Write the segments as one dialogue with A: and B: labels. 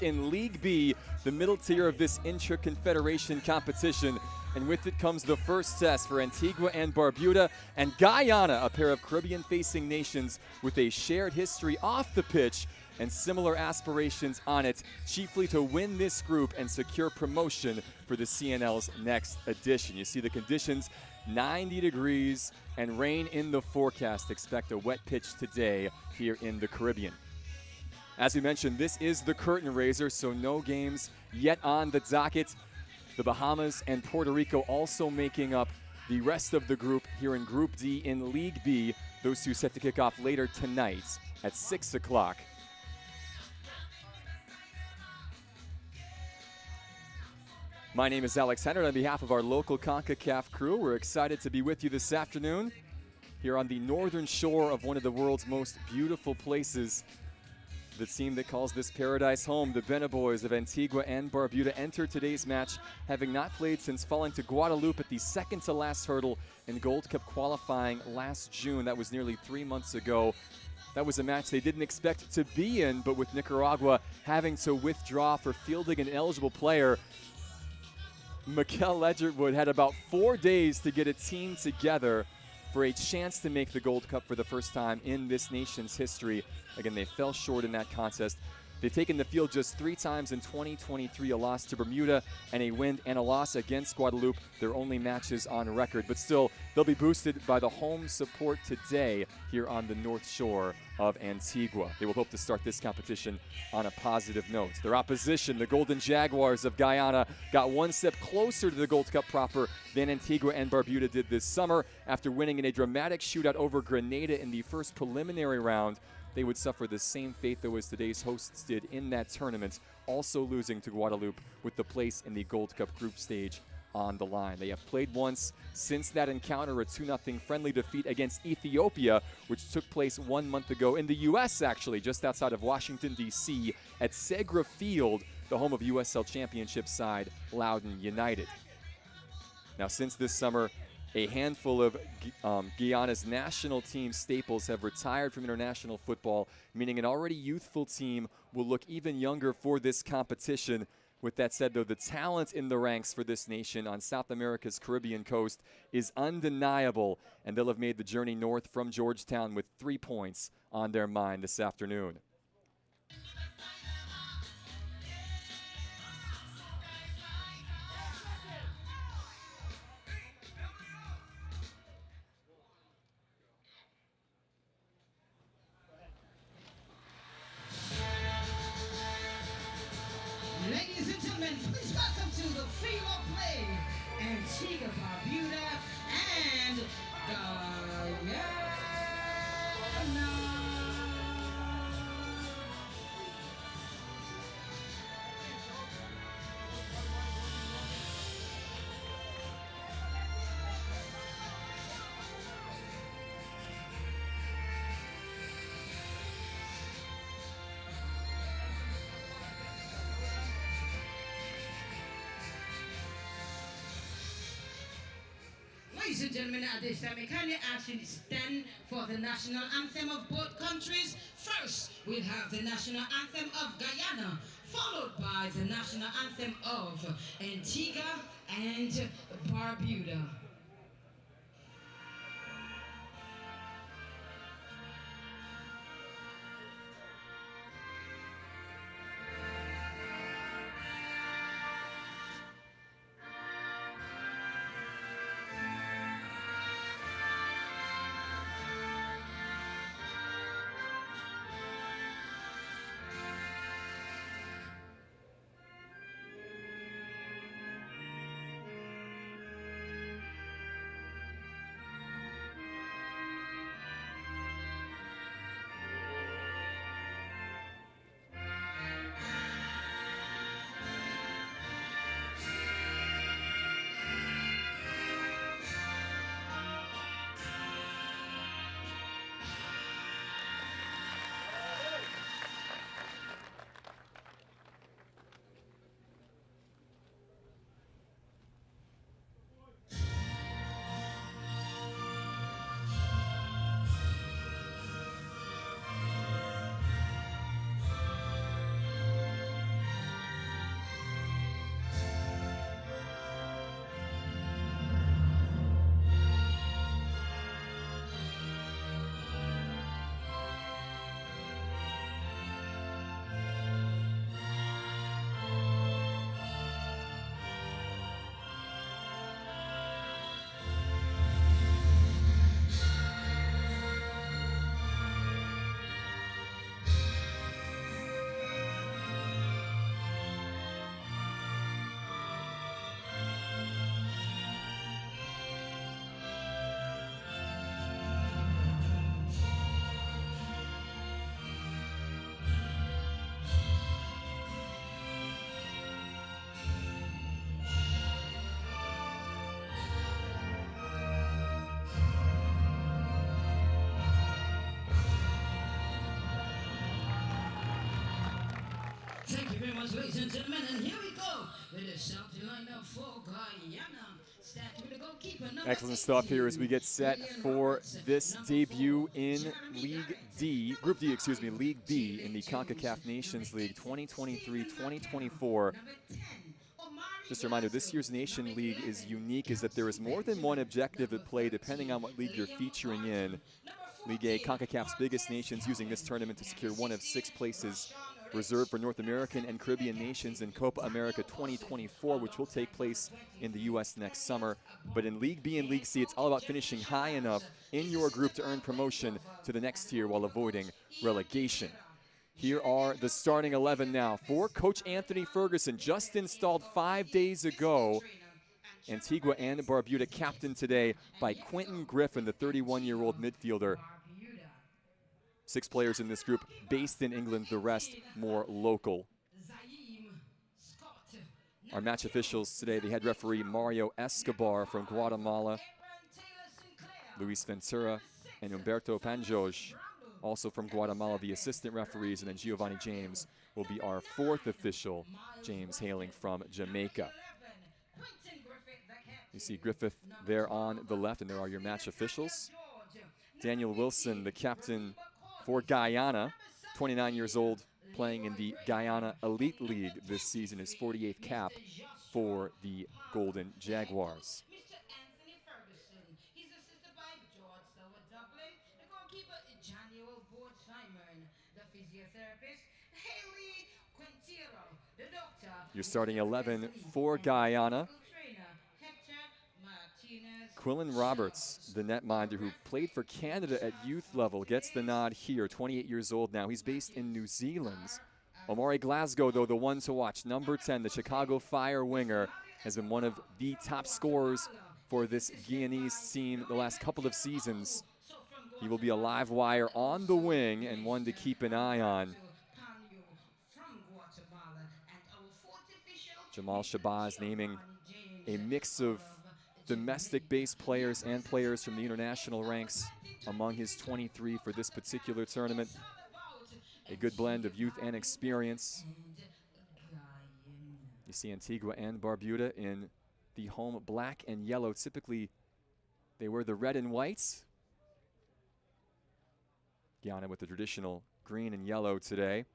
A: in League B, the middle tier of this intra-confederation competition. And with it comes the first test for Antigua and Barbuda and Guyana, a pair of Caribbean-facing nations with a shared history off the pitch and similar aspirations on it, chiefly to win this group and secure promotion for the CNL's next edition. You see the conditions, 90 degrees and rain in the forecast. Expect a wet pitch today here in the Caribbean. As we mentioned, this is the curtain raiser, so no games yet on the docket. The Bahamas and Puerto Rico also making up the rest of the group here in Group D in League B. Those two set to kick off later tonight at 6 o'clock. My name is Alex Henry. On behalf of our local Concacaf crew, we're excited to be with you this afternoon here on the northern shore of one of the world's most beautiful places. The team that calls this paradise home, the Bena Boys of Antigua and Barbuda, enter today's match having not played since falling to Guadeloupe at the second-to-last hurdle in Gold Cup qualifying last June. That was nearly 3 months ago. That was a match they didn't expect to be in, but with Nicaragua having to withdraw for fielding an eligible player, Mikel Ledgerwood had about 4 days to get a team together for a chance to make the Gold Cup for the first time in this nation's history. Again, they fell short in that contest. They've taken the field just 3 times in 2023, a loss to Bermuda and a win and a loss against Guadeloupe, their only matches on record. But still, they'll be boosted by the home support today here on the North Shore of Antigua. They will hope to start this competition on a positive note. Their opposition, the Golden Jaguars of Guyana, got one step closer to the Gold Cup proper than Antigua and Barbuda did this summer. After winning in a dramatic shootout over Grenada in the first preliminary round, they would suffer the same fate, though, as today's hosts did in that tournament, also losing to Guadeloupe with the place in the Gold Cup group stage on the line. They have played once since that encounter, a 2-0 friendly defeat against Ethiopia, which took place 1 month ago in the U.S., actually, just outside of Washington, D.C., at Segra Field, the home of USL Championship side Loudoun United. Now, since this summer, a handful of Guyana's national team staples have retired from international football, meaning an already youthful team will look even younger for this competition. With that said, though, the talent in the ranks for this nation on South America's Caribbean coast is undeniable, and they'll have made the journey north from Georgetown with 3 points on their mind this afternoon.
B: Ladies and gentlemen, please welcome to the FEMA play, Antigua Barbuda and Guyana. Ladies and gentlemen, at this time, I kindly ask you to stand for the national anthem of both countries. First, we'll have the national anthem of Guyana, followed by the national anthem of Antigua and Barbuda. very much, ladies and gentlemen. And here we go with the starting lineup for Guyana. Starting with the goalkeeper, number
A: Excellent stuff here as we get set for this debut in League D, Group D, excuse me, League B in the Concacaf Nations League 2023-2024. Just a reminder, this year's Nation League is unique is that there is more than one objective at play depending on what league you're featuring in. League A, CONCACAF's biggest nations using this tournament to secure one of 6 places reserved for North American and Caribbean nations in Copa America 2024, which will take place in the U.S. next summer. But in League B and League C, it's all about finishing high enough in your group to earn promotion to the next tier while avoiding relegation. Here are the starting 11 now. For Coach Anthony Ferguson, just installed 5 days ago. Antigua and Barbuda captained today by Quentin Griffin, the 31-year-old midfielder. 6 players in this group based in England, the rest more local. Our match officials today, the head referee Mario Escobar from Guatemala, Luis Ventura and Humberto Panjoj, also from Guatemala, the assistant referees, and then Giovanni James will be our 4th official, James hailing from Jamaica. You see Griffith there on the left, and there are your match officials. Daniel Wilson, the captain for Guyana, 29 years old, playing in the Guyana Elite League this season, his 48th cap for the Golden Jaguars. Your starting 11 for Guyana. Quillen Roberts, the netminder who played for Canada at youth level, gets the nod here, 28 years old now. He's based in New Zealand. Omari Glasgow, though, the one to watch. Number 10, the Chicago Fire winger, has been one of the top scorers for this Guyanese team the last couple of seasons. He will be a live wire on the wing and one to keep an eye on. Jamal Shabazz naming a mix of domestic-based players and players from the international ranks among his 23 for this particular tournament. A good blend of youth and experience. You see Antigua and Barbuda in the home black and yellow. Typically, they wear the red and whites. Guyana with the traditional green and yellow today.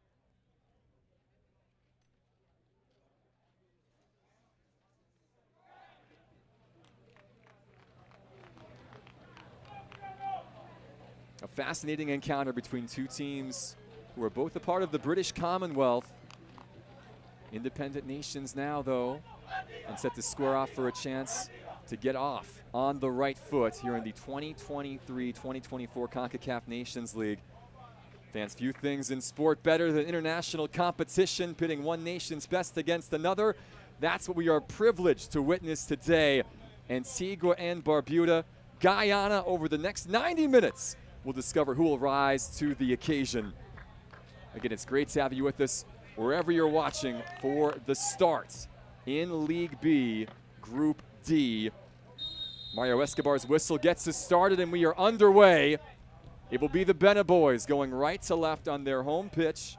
A: A fascinating encounter between 2 teams who are both a part of the British Commonwealth. Independent nations now, though, and set to square off for a chance to get off on the right foot here in the 2023-2024 CONCACAF Nations League. Fans, few things in sport better than international competition, pitting one nation's best against another. That's what we are privileged to witness today. Antigua and Barbuda, Guyana over the next 90 minutes. We'll discover who will rise to the occasion. Again, it's great to have you with us wherever you're watching for the start in League B, Group D. Mario Escobar's whistle gets us started and we are underway. It will be the Bena boys going right to left on their home pitch.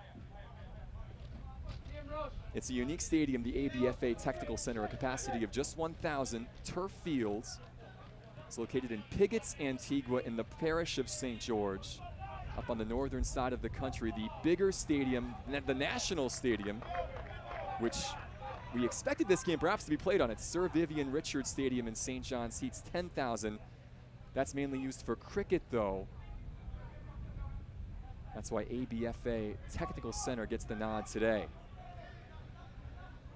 A: It's a unique stadium, the ABFA Technical Center, a capacity of just 1,000 turf fields. It's located in Pigots, Antigua, in the parish of St. George, up on the northern side of the country. The bigger stadium, the National Stadium, which we expected this game perhaps to be played on. It's Sir Vivian Richards Stadium in St. John, seats 10,000. That's mainly used for cricket, though. That's why ABFA Technical Center gets the nod today.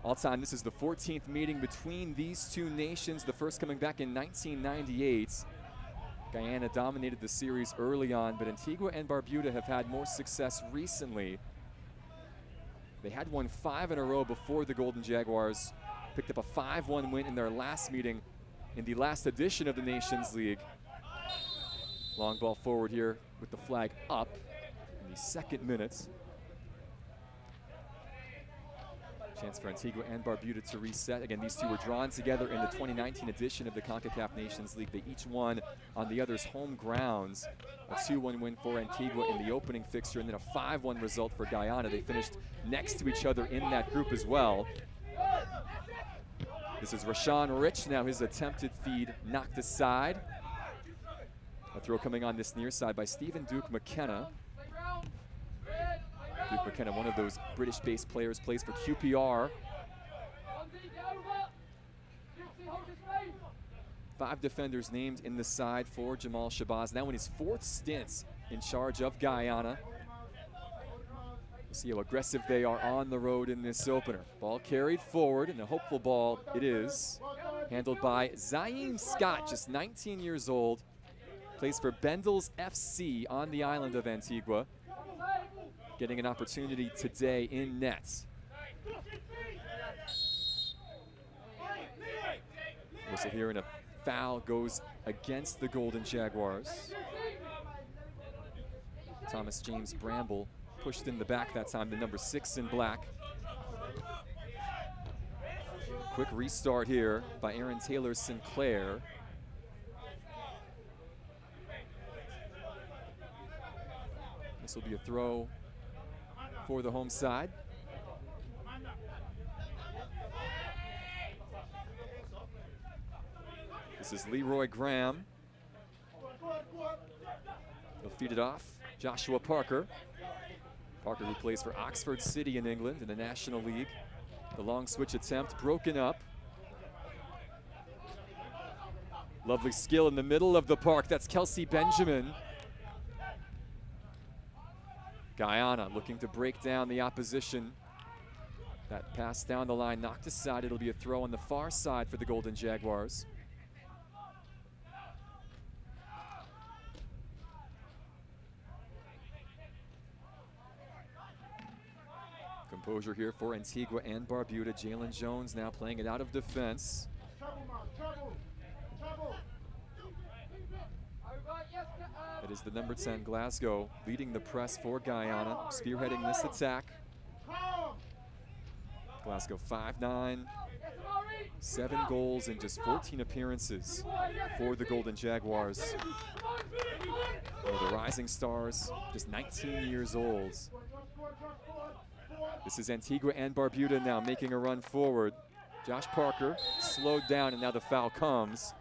A: All time, this is the 14th meeting between these 2 nations, the first coming back in 1998. Guyana dominated the series early on, but Antigua and Barbuda have had more success recently. They had won 5 in a row before the Golden Jaguars picked up a 5-1 win in their last meeting in the last edition of the Nations League. Long ball forward here with the flag up in the 2nd minute. Chance for Antigua and Barbuda to reset. Again, these two were drawn together in the 2019 edition of the Concacaf Nations League. They each won on the other's home grounds. A 2-1 win for Antigua in the opening fixture, and then a 5-1 result for Guyana. They finished next to each other in that group as well. This is Rashawn Rich. Now his attempted feed knocked aside. A throw coming on this near side by Stephen Duke McKenna. Duke McKenna, one of those British-based players, plays for QPR. 5 defenders named in the side for Jamal Shabazz. Now in his 4th stint in charge of Guyana. We'll see how aggressive they are on the road in this opener. Ball carried forward, and a hopeful ball it is. Handled by Zaim Scott, just 19 years old. Plays for Bendels FC on the island of Antigua. Getting an opportunity today in nets. Whistle here, and a foul goes against the Golden Jaguars. Thomas James Bramble pushed in the back that time, the number 6 in black. Quick restart here by Aaron Taylor Sinclair. This will be a throw for the home side. This is Leroy Graham. He'll feed it off. Joshua Parker. Parker, who plays for Oxford City in England in the National League. The long switch attempt broken up. Lovely skill in the middle of the park. That's Kelsey Benjamin. Guyana looking to break down the opposition. That pass down the line knocked aside. It'll be a throw on the far side for the Golden Jaguars. Composure here for Antigua and Barbuda. Jalen Jones now playing it out of defense. It is the number 10 Glasgow leading the press for Guyana, spearheading this attack. Glasgow 5'9", 7 goals in just 14 appearances for the Golden Jaguars. One of the rising stars, just 19 years old. This is Antigua and Barbuda now making a run forward. Josh Parker slowed down, and now the foul comes.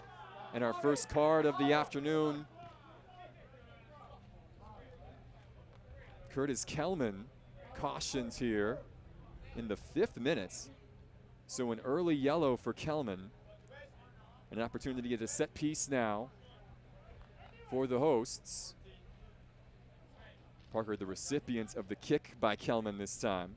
A: And our first card of the afternoon. Curtis Kelman cautioned here in the 5th minute. So an early yellow for Kelman. An opportunity at a set piece now for the hosts. Parker, the recipient of the kick by Kelman this time.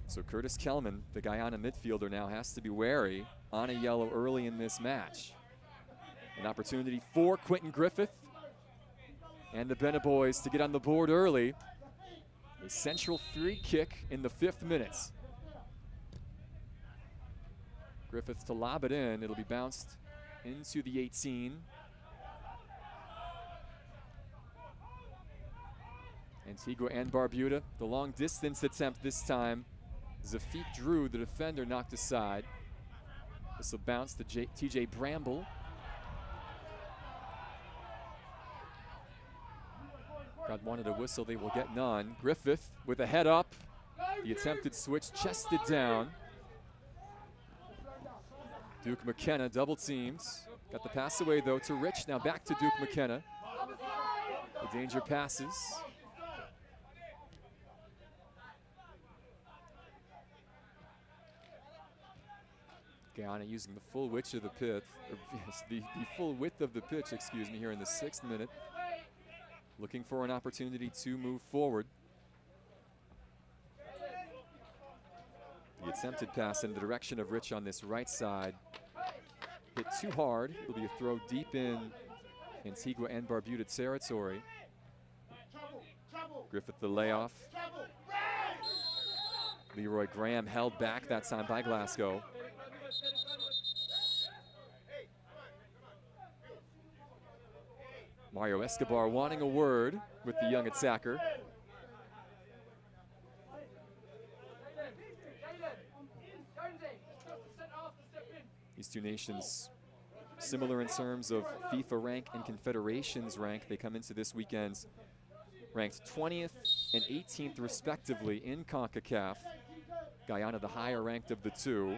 A: So Curtis Kelman, the Guyana midfielder, now has to be wary on a yellow early in this match. An opportunity for Quentin Griffith and the Bennett boys to get on the board early. A central free kick in the 5th minute. Griffith to lob it in. It'll be bounced into the 18. Antigua and Barbuda, the long distance attempt this time. Zafik Drew, the defender, knocked aside. This will bounce to TJ Bramble. God wanted a whistle, they will get none. Griffith with a head up. The attempted switch chested down. Duke McKenna double teams. Got the pass away though to Rich, now back to Duke McKenna. The danger passes. Guyana using the full width of the pitch, the full width of the pitch, excuse me, here in the 6th minute. Looking for an opportunity to move forward. The attempted pass in the direction of Rich on this right side. Hit too hard. It'll be a throw deep in Antigua and Barbuda territory. Griffith the layoff. Leroy Graham held back that time by Glasgow. Mario Escobar wanting a word with the young attacker. These two nations similar in terms of FIFA rank and Confederations rank. They come into this weekend ranked 20th and 18th respectively in Concacaf. Guyana the higher ranked of the two.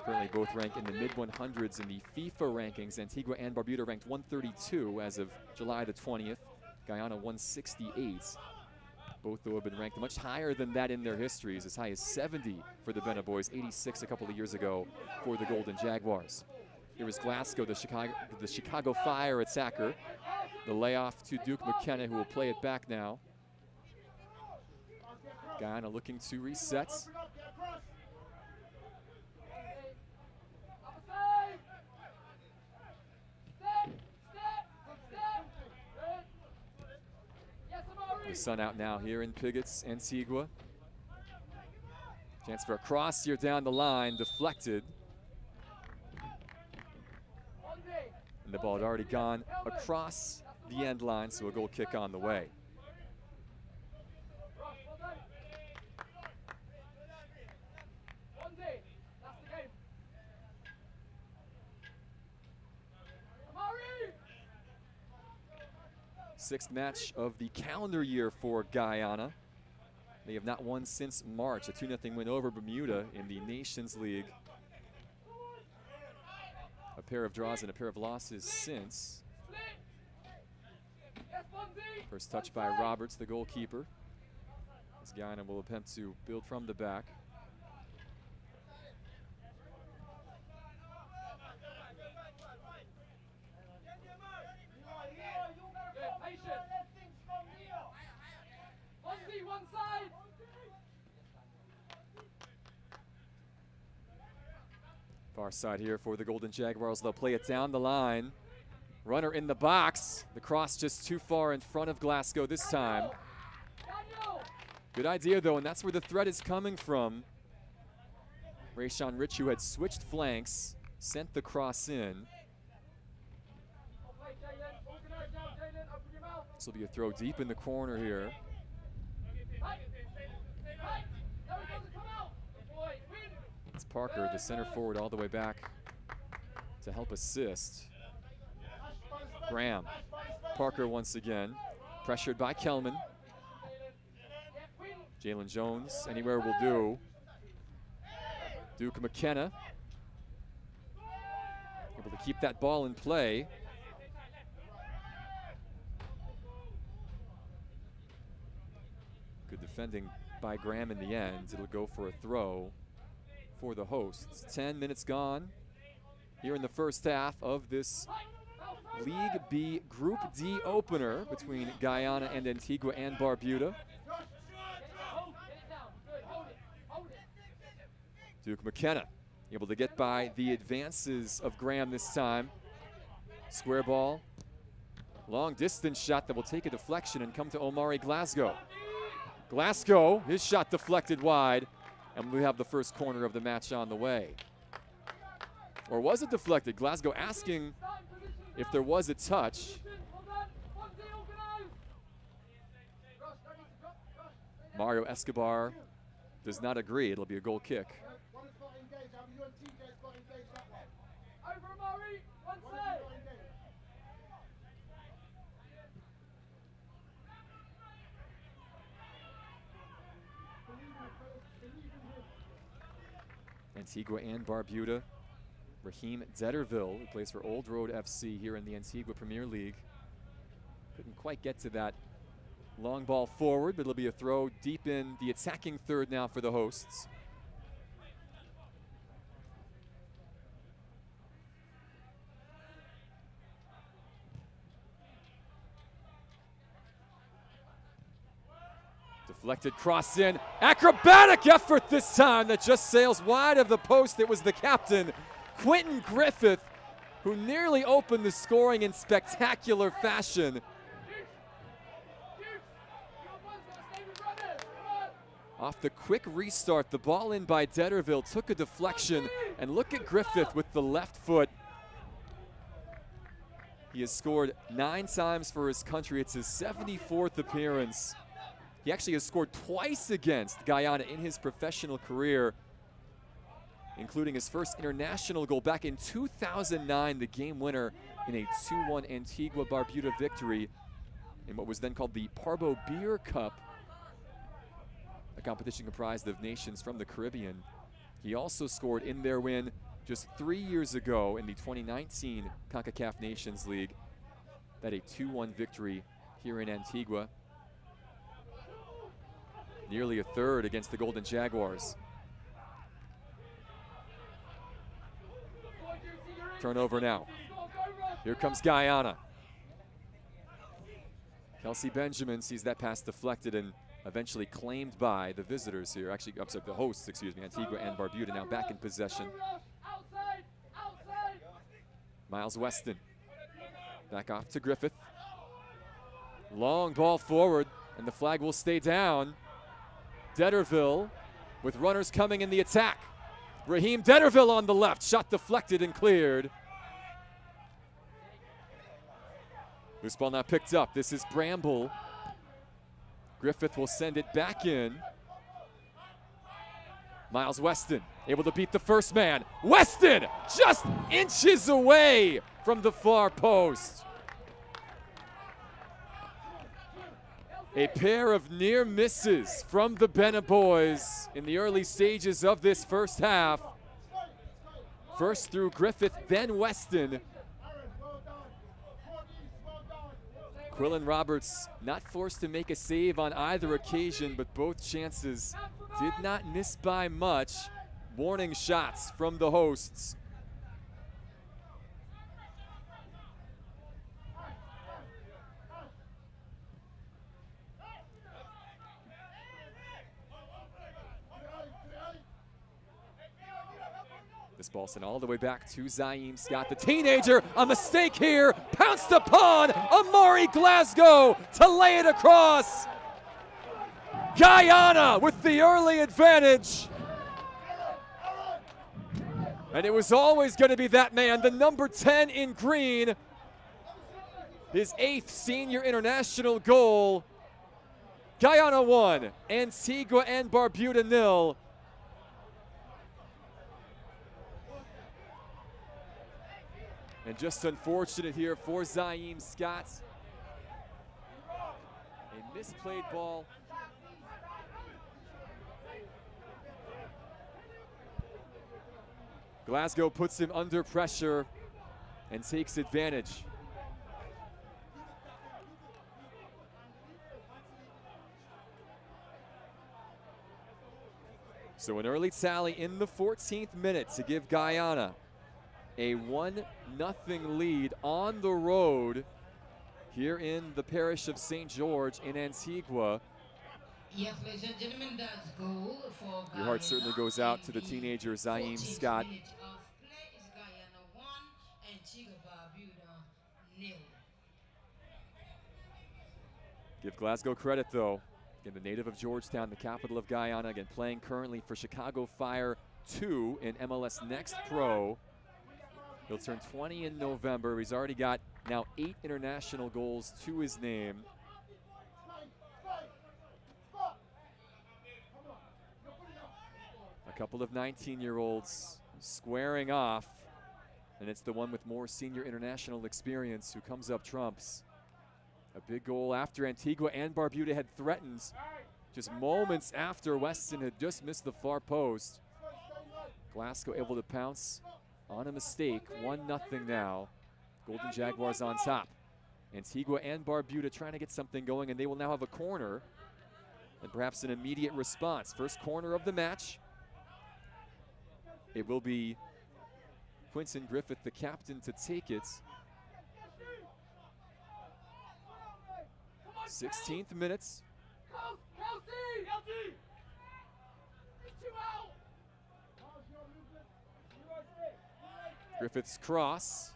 A: Currently both ranked in the mid-100s in the FIFA rankings. Antigua and Barbuda ranked 132 as of July the 20th. Guyana 168. Both, though, have been ranked much higher than that in their histories, as high as 70 for the Bena Boys, 86 a couple of years ago for the Golden Jaguars. Here is Glasgow, the Chicago Fire attacker. The layoff to Duke McKenna, who will play it back now. Guyana looking to reset. The sun out now here in Pigot's Antigua. Chance for a cross here down the line, deflected. And the ball had already gone across the end line, so a goal kick on the way. Sixth match of the calendar year for Guyana. They have not won since March, a 2-0 win over Bermuda in the Nations League. A pair of draws and a pair of losses since. First touch by Roberts, the goalkeeper. As Guyana will attempt to build from the back. Far side here for the Golden Jaguars. They'll play it down the line. Runner in the box. The cross just too far in front of Glasgow this time. Good idea, though, and that's where the threat is coming from. Rayshawn Rich, who had switched flanks, sent the cross in. This will be a throw deep in the corner here. It's Parker, the center forward, all the way back to help assist. Graham. Parker once again, pressured by Kelman. Jalen Jones, anywhere will do. Duke McKenna, able to keep that ball in play. Good defending by Graham in the end. It'll go for a throw for the hosts. 10 minutes gone here in the first half of this League B Group D opener between Guyana and Antigua and Barbuda. Duke McKenna able to get by the advances of Graham this time. Square ball, long distance shot that will take a deflection and come to Omari Glasgow. Glasgow, his shot deflected wide, and we have the first corner of the match on the way. Or was it deflected? Glasgow asking if there was a touch. Mario Escobar does not agree. It'll be a goal kick. Antigua and Barbuda. Raheem Detterville, who plays for Old Road FC here in the Antigua Premier League. Couldn't quite get to that long ball forward, but it'll be a throw deep in the attacking third now for the hosts. Deflected cross in. Acrobatic effort this time that just sails wide of the post. It was the captain, Quentin Griffith, who nearly opened the scoring in spectacular fashion. Off the quick restart, the ball in by Detterville took a deflection, and look at Griffith with the left foot. He has scored 9 times for his country. It's his 74th appearance. He actually has scored twice against Guyana in his professional career, including his first international goal back in 2009, the game winner in a 2-1 Antigua Barbuda victory in what was then called the Parbo Beer Cup, a competition comprised of nations from the Caribbean. He also scored in their win just 3 years ago in the 2019 Concacaf Nations League. That a 2-1 victory here in Antigua. Nearly a third against the Golden Jaguars. Turnover now. Here comes Guyana. Kelsey Benjamin sees that pass deflected and eventually claimed by the visitors here. Actually, I'm sorry, the hosts, excuse me, Antigua and Barbuda now back in possession. Miles Weston. Back off to Griffith. Long ball forward, and the flag will stay down. Detterville with runners coming in the attack. Raheem Detterville on the left. Shot deflected and cleared. Loose ball now picked up. This is Bramble. Griffith will send it back in. Miles Weston able to beat the first man. Weston just inches away from the far post. A pair of near misses from the Bena boys in the early stages of this first half. First through Griffith, then Weston. Quillen Roberts not forced to make a save on either occasion, but both chances did not miss by much. Warning shots from the hosts. This ball sent all the way back to Zaim Scott, the teenager. A mistake here, pounced upon Amari Glasgow to lay it across. Guyana with the early advantage. And it was always going to be that man, the number 10 in green. His 8th senior international goal. Guyana 1, Antigua and Barbuda 0. And just unfortunate here for Zaim Scott. A misplayed ball. Glasgow puts him under pressure and takes advantage. So an early tally in the 14th minute to give Guyana a 1-0 lead on the road here in the parish of St. George in Antigua.
B: Yes, ladies and gentlemen, that's goal for Guyana.
A: Your heart certainly goes out to the teenager Zaim Scott.
B: Minute of play is Guyana 1, Antigua Barbuda 0.
A: Give Glasgow credit though. Again, the native of Georgetown, the capital of Guyana, again playing currently for Chicago Fire 2 in MLS Next Pro. He'll turn 20 in November. He's already got now 8 international goals to his name. A couple of 19-year-olds squaring off, and it's the one with more senior international experience who comes up trumps. A big goal after Antigua and Barbuda had threatened, just moments after Weston had just missed the far post. Glasgow able to pounce on a mistake. 1-0 now. Golden Jaguars on top. Antigua and Barbuda trying to get something going, and they will now have a corner and perhaps an immediate response. First corner of the match. It will be Quinton Griffith, the captain, to take it. 16th minutes. Griffith's cross,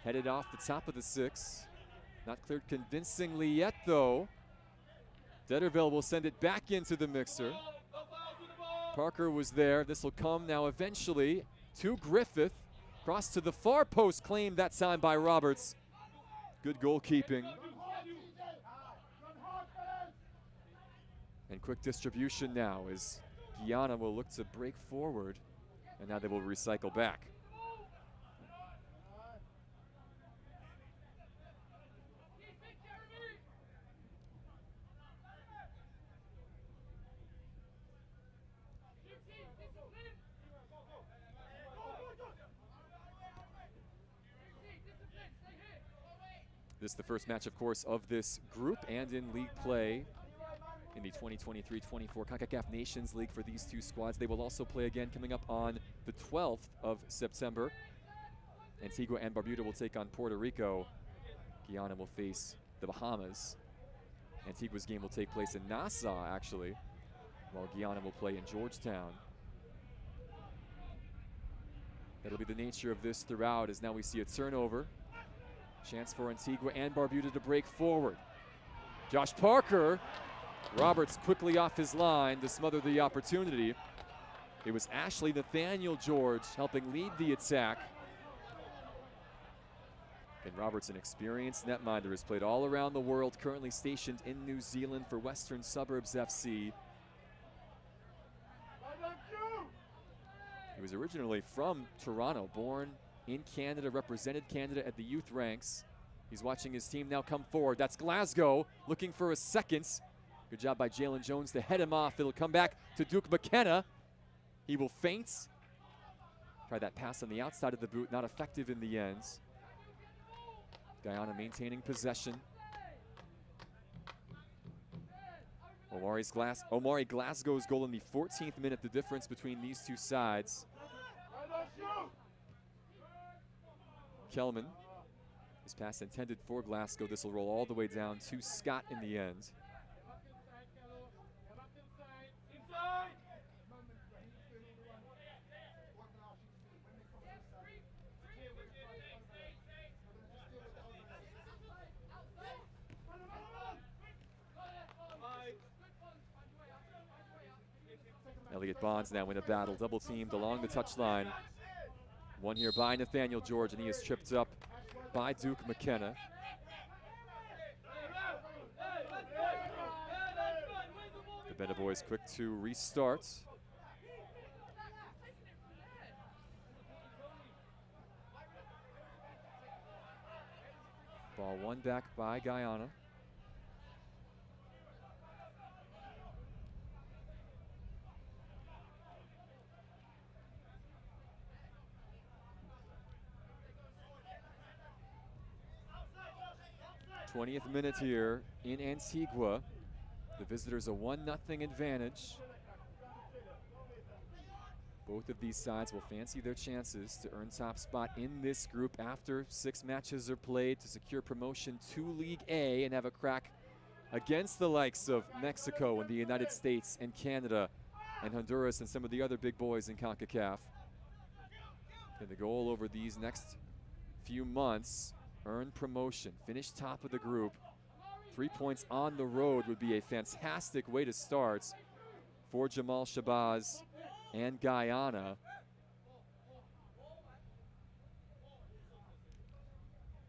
A: headed off the top of the 6. Not cleared convincingly yet, though. Detterville will send it back into the mixer. Parker was there. This will come now eventually to Griffith. Cross to the far post, claimed that time by Roberts. Good goalkeeping. quick distribution now as Guyana will look to break forward, and now they will recycle back. This is the first match, of course, of this group and in league play in the 2023-24 Concacaf Nations League for these two squads. They will also play again coming up on the 12th of September. Antigua and Barbuda will take on Puerto Rico. Guyana will face the Bahamas. Antigua's game will take place in Nassau, actually, while Guyana will play in Georgetown. That'll be the nature of this throughout, as now we see a turnover. Chance for Antigua and Barbuda to break forward. Josh Parker, Roberts quickly off his line to smother the opportunity. It was Ashley Nathaniel George helping lead the attack. And Roberts, an experienced netminder, has played all around the world, currently stationed in New Zealand for Western Suburbs FC. He was originally from Toronto, born in Canada, represented Canada at the youth ranks. He's watching his team now come forward. That's Glasgow looking for a second. Good job by Jalen Jones to head him off. It'll come back to Duke McKenna. He will feint. Try that pass on the outside of the boot, not effective in the end. Guyana maintaining possession. Omari Glasgow's goal in the 14th minute, the difference between these two sides. Kelman, his pass intended for Glasgow. This will roll all the way down to Scott in the end. Elliott Bonds now in a battle, double teamed along the touchline. One here by Nathaniel George, and he is tripped up by Duke McKenna. The Beta boys quick to restart. Ball won back by Guyana. th minute here in Antigua. The visitors a 1-0 advantage. Both of these sides will fancy their chances to earn top spot in this group after 6 matches are played to secure promotion to League A and have a crack against the likes of Mexico and the United States and Canada and Honduras and some of the other big boys in CONCACAF. And the goal over these next few months, earn promotion, finish top of the group. 3 points on the road would be a fantastic way to start for Jamal Shabazz and Guyana.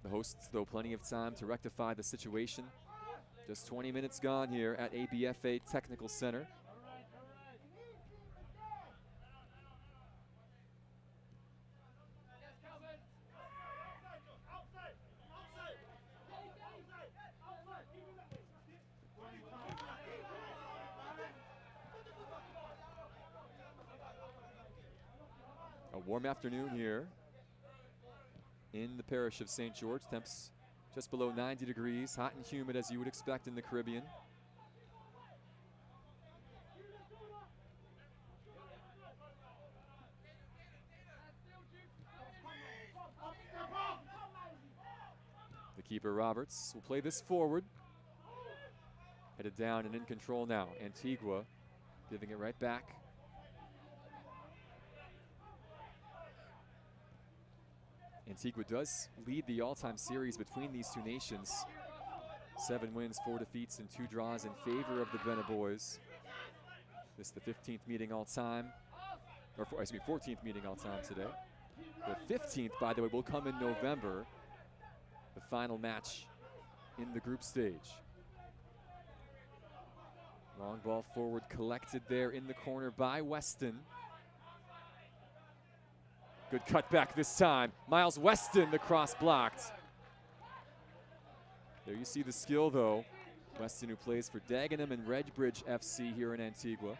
A: The hosts, though, plenty of time to rectify the situation. Just 20 minutes gone here at ABFA Technical Center. A warm afternoon here in the parish of St. George. Temps just below 90 degrees, hot and humid as you would expect in the Caribbean. The keeper, Roberts, will play this forward. Headed down and in control now. Antigua giving it right back. Antigua does lead the all-time series between these two nations. 7 wins, 4 defeats, and 2 draws in favor of the Bena boys. This is the 15th meeting all-time, or 14th meeting all-time today. The 15th, by the way, will come in November, the final match in the group stage. Long ball forward collected there in the corner by Weston. Good cutback this time. Miles Weston, the cross blocked. There you see the skill though. Weston, who plays for Dagenham and Redbridge FC here in Antigua.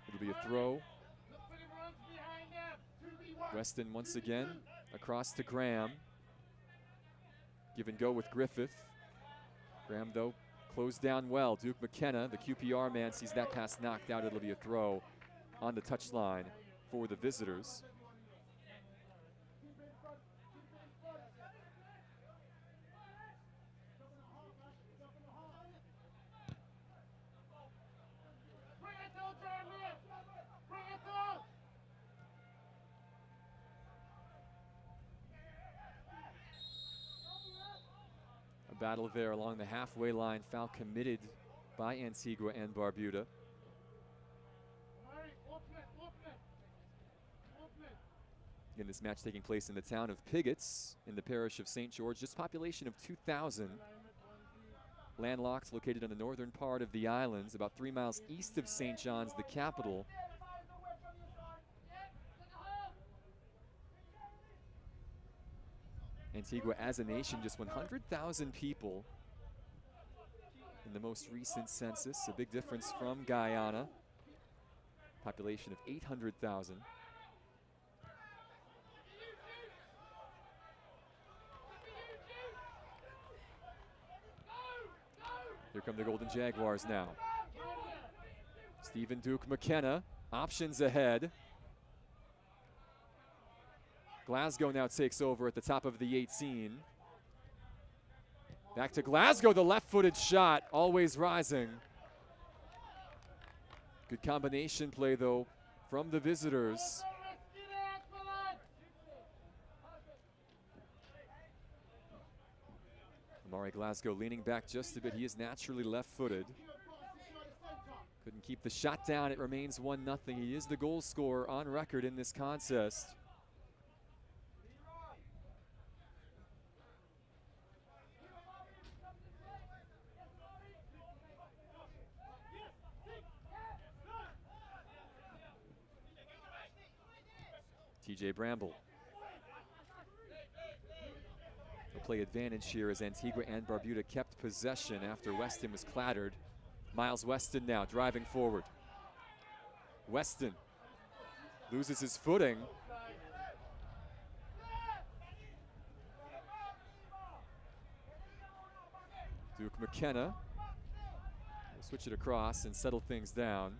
A: It'll be a throw. Weston once again across to Graham. Give and go with Griffith. Graham though closed down well. Duke McKenna, the QPR man, sees that pass knocked out. It'll be a throw on the touchline for the visitors. Battle there along the halfway line. Foul committed by Antigua and Barbuda. Again, this match taking place in the town of Pigots in the parish of St. George. Just population of 2,000. Landlocked, located on the northern part of the islands, about 3 miles east of St. John's, the capital. Antigua as a nation, just 100,000 people in the most recent census. A big difference from Guyana, population of 800,000. Here come the Golden Jaguars now. Stephen Duke McKenna, options ahead. Glasgow now takes over at the top of the 18. Back to Glasgow, the left-footed shot, always rising. Good combination play, though, from the visitors. Amari Glasgow leaning back just a bit. He is naturally left-footed. Couldn't keep the shot down. It remains 1-0. He is the goal scorer on record in this contest. TJ Bramble. They'll play advantage here as Antigua and Barbuda kept possession after Weston was clattered. Miles Weston now driving forward. Weston loses his footing. Duke McKenna will switch it across and settle things down.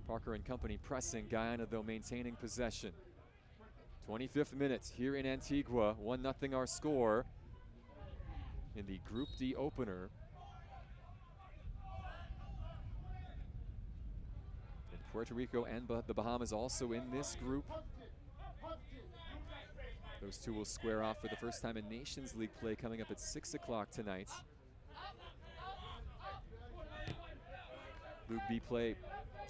A: Parker and company pressing. Guyana, though, maintaining possession. 25th minute here in Antigua. 1-0 our score in the Group D opener. And Puerto Rico and the Bahamas also in this group. Those two will square off for the first time in Nations League play coming up at 6 o'clock tonight. Group B play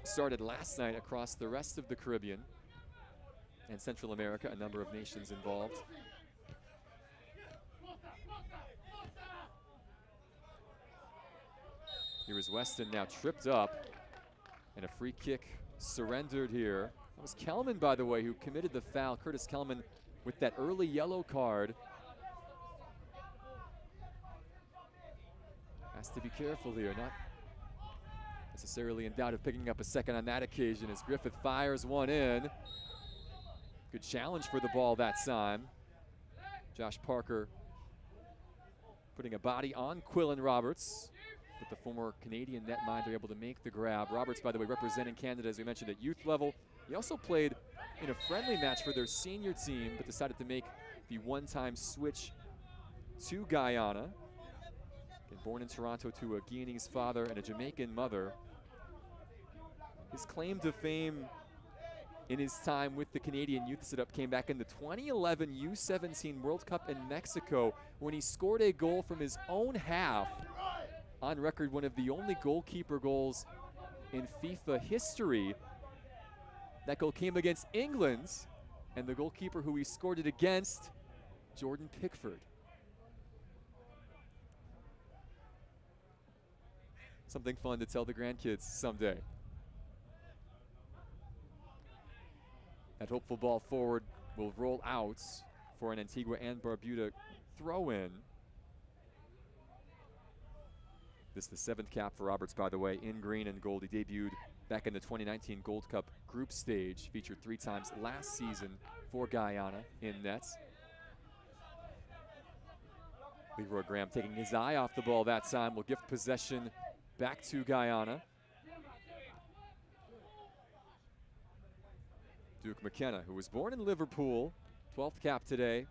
A: started last night across the rest of the Caribbean and Central America, a number of nations involved. Here is Weston now tripped up, and a free kick surrendered here. That was Kelman, by the way, who committed the foul. Curtis Kelman with that early yellow card. Has to be careful here, not necessarily in doubt of picking up a second on that occasion as Griffith fires one in. Good challenge for the ball that time. Josh Parker putting a body on Quillen Roberts, but the former Canadian netminder able to make the grab. Roberts, by the way, representing Canada, as we mentioned, at youth level. He also played in a friendly match for their senior team, but decided to make the one-time switch to Guyana. Again, born in Toronto to a Guyanese father and a Jamaican mother. His claim to fame in his time with the Canadian youth setup came back in the 2011 U17 World Cup in Mexico when he scored a goal from his own half. On record, one of the only goalkeeper goals in FIFA history. That goal came against England, and the goalkeeper who he scored it against, Jordan Pickford. Something fun to tell the grandkids someday. That hopeful ball forward will roll out for an Antigua and Barbuda throw-in. This is the 7th cap for Roberts, by the way, in green and gold. He debuted back in the 2019 Gold Cup group stage, featured 3 times last season for Guyana in nets. Leroy Graham taking his eye off the ball that time will gift possession back to Guyana. Duke McKenna, who was born in Liverpool, 12th cap today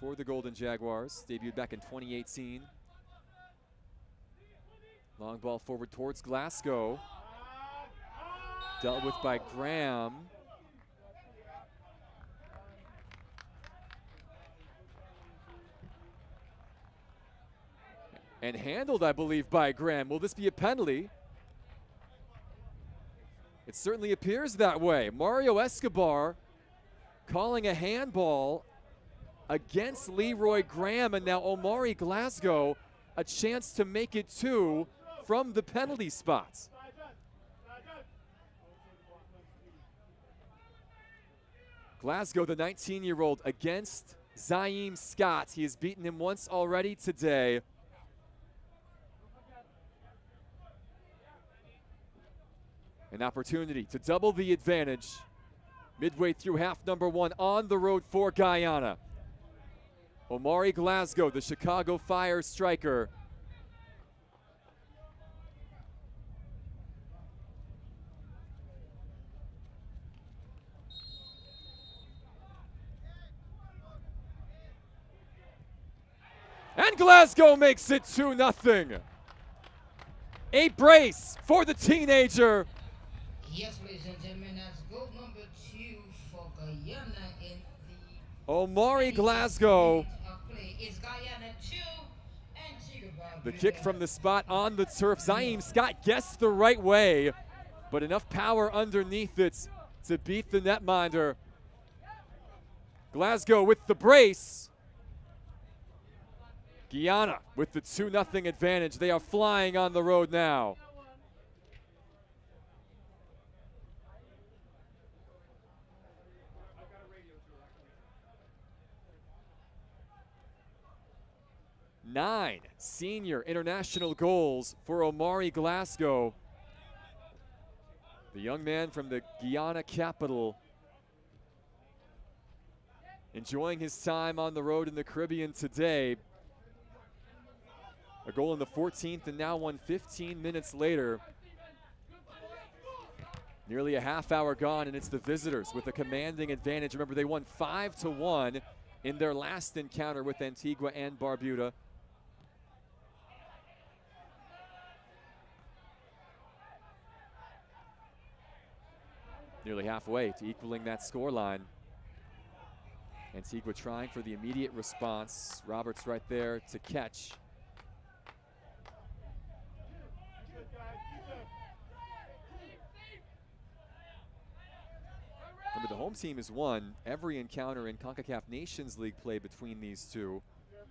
A: for the Golden Jaguars, debuted back in 2018. Long ball forward towards Glasgow. Dealt with by Graham. And handled, I believe, by Graham. Will this be a penalty? It certainly appears that way. Mario Escobar calling a handball against Leroy Graham, and now Omari Glasgow a chance to make it 2 from the penalty spot. Glasgow, the 19-year-old, against Zaim Scott. He has beaten him once already today. An opportunity to double the advantage midway through half number 1 on the road for Guyana. Omari Glasgow, the Chicago Fire striker. And Glasgow makes it 2-0. A brace for the teenager.
B: Yes, ladies and gentlemen, that's goal number 2 for Guyana in the
A: Omari Glasgow.
B: of play. It's Guyana 2, Antigua Barbuda.
A: The kick from the spot on the turf. Zaim Scott guessed the right way, but enough power underneath it to beat the netminder. Glasgow with the brace. Guyana with the 2-0 advantage. They are flying on the road now. Nine senior international goals for Omari Glasgow. The young man from the Guyana capital, enjoying his time on the road in the Caribbean today. A goal in the 14th and now one 15 minutes later. Nearly a half hour gone, and it's the visitors with a commanding advantage. Remember, they won 5-1 in their last encounter with Antigua and Barbuda. Nearly halfway to equaling that scoreline. Antigua trying for the immediate response. Roberts right there to catch. Remember, the home team has won every encounter in Concacaf Nations League play between these two,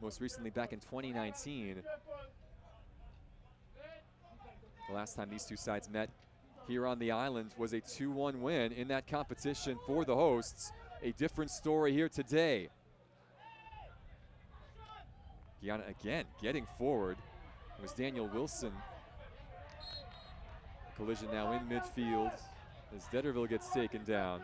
A: most recently back in 2019. The last time these two sides met here on the island was a 2-1 win in that competition for the hosts. A different story here today. Guyana again getting forward. It was Daniel Wilson. Collision now in midfield as Detterville gets taken down.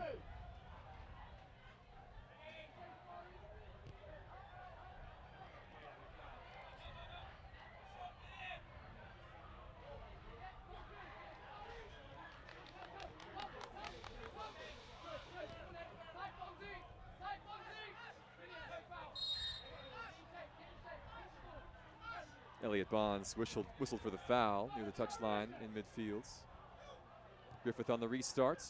A: Elliot Bonds whistled for the foul near the touchline in midfield. Griffith on the restart.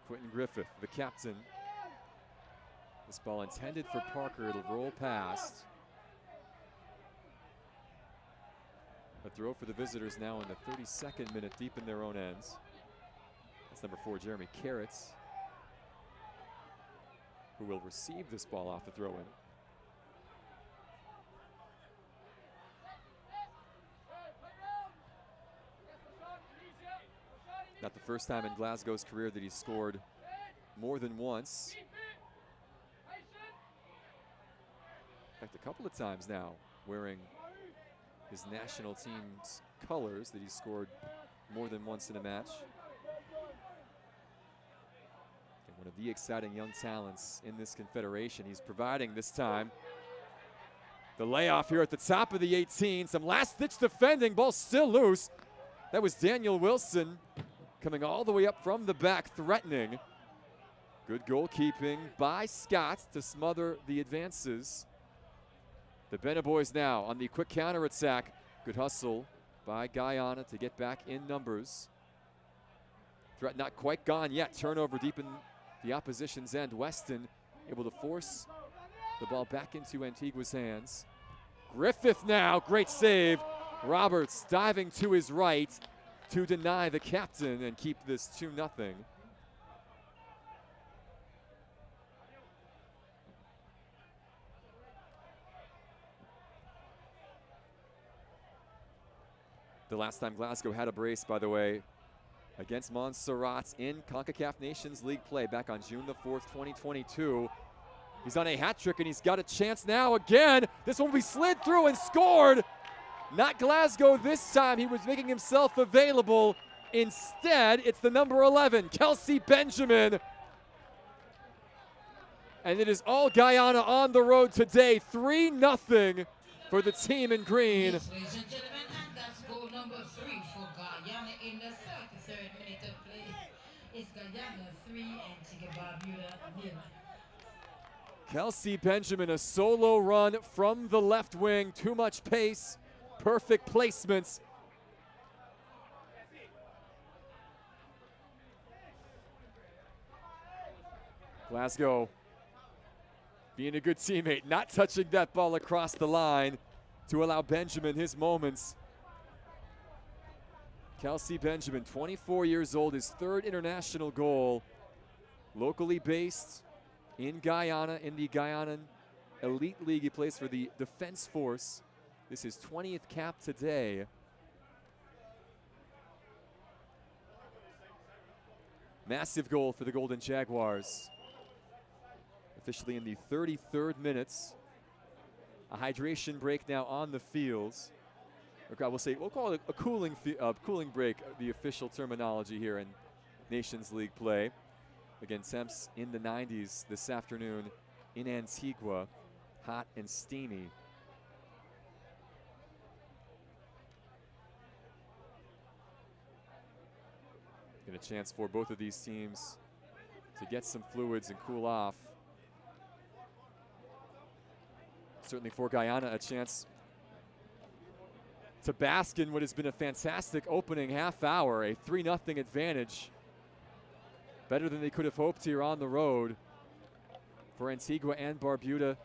A: Quentin Griffith, the captain. This ball intended for Parker. It'll roll past. A throw for the visitors now in the 32nd minute, deep in their own ends. That's number 4, Jeremy Carrots. who will receive this ball off the throw-in. Not the first time in Glasgow's career that he's scored more than once. In fact, a couple of times now, wearing his national team's colors, that he's scored more than once in a match. And one of the exciting young talents in this confederation. He's providing this time. The layoff here at the top of the 18. Some last-ditch defending. Ball still loose. That was Daniel Wilson coming all the way up from the back, threatening. Good goalkeeping by Scott to smother the advances. The Bena boys now on the quick counter-attack. Good hustle by Guyana to get back in numbers. Threat not quite gone yet. Turnover deep in the opposition's end. Weston able to force the ball back into Antigua's hands. Griffith now, great save. Roberts diving to his right to deny the captain and keep this 2-0. The last time Glasgow had a brace, by the way, against Montserrat in Concacaf Nations League play back on June the 4th, 2022. He's on a hat trick and he's got a chance now again. This one will be slid through and scored. Not Glasgow this time. He was making himself available. Instead, it's the number 11, Kelsey Benjamin. And it is all Guyana on the road today. 3-0 for the team in green.
B: Yes, ladies and gentlemen, and that's goal number 3 for Guyana in the 33rd minute of play. It's Guyana 3, Antigua Barbuda 0.
A: Kelsey Benjamin, a solo run from the left wing. Too much pace, perfect placements. Glasgow being a good teammate, not touching that ball across the line to allow Benjamin his moments. Kelsey Benjamin, 24 years old, his 3rd international goal. Locally based in Guyana, in the Guyanan Elite League. He plays for the Defense Force. This is 20th cap today. Massive goal for the Golden Jaguars. Officially in the 33rd minutes. A hydration break now on the fields. We'll call it a cooling break, the official terminology here in Nations League play. Again, temps in the 90s this afternoon in Antigua, hot and steamy. And a chance for both of these teams to get some fluids and cool off. Certainly for Guyana, a chance to bask in what has been a fantastic opening half hour, a 3-0 advantage. Better than they could have hoped here on the road. For Antigua and Barbuda,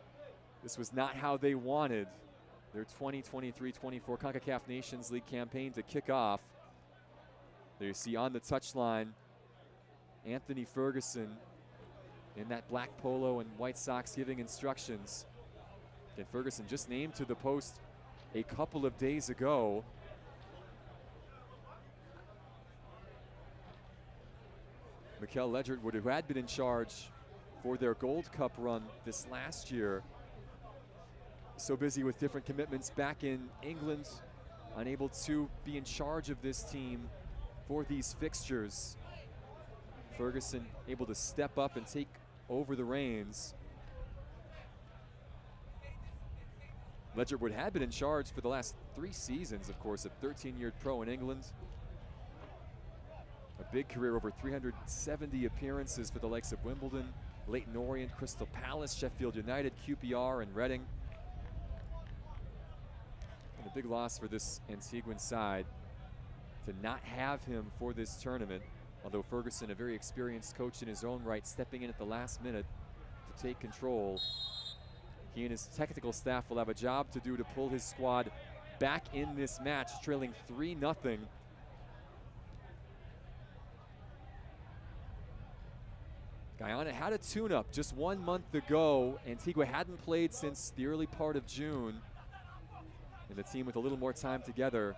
A: this was not how they wanted their 2023-24 Concacaf Nations League campaign to kick off. There you see on the touchline, Anthony Ferguson in that black polo and white socks giving instructions. And Ferguson just named to the post a couple of days ago. Mikel Ledgerwood, who had been in charge for their Gold Cup run this last year, so busy with different commitments back in England, unable to be in charge of this team for these fixtures. Ferguson able to step up and take over the reins. Ledgerwood had been in charge for the last 3 seasons, of course, a 13-year pro in England. A big career, over 370 appearances for the likes of Wimbledon, Leyton Orient, Crystal Palace, Sheffield United, QPR, and Reading. And a big loss for this Antiguan side to not have him for this tournament. Although Ferguson, a very experienced coach in his own right, stepping in at the last minute to take control. He and his technical staff will have a job to do to pull his squad back in this match, trailing 3-0. Guyana had a tune-up just 1 month ago. Antigua hadn't played since the early part of June. And the team with a little more time together,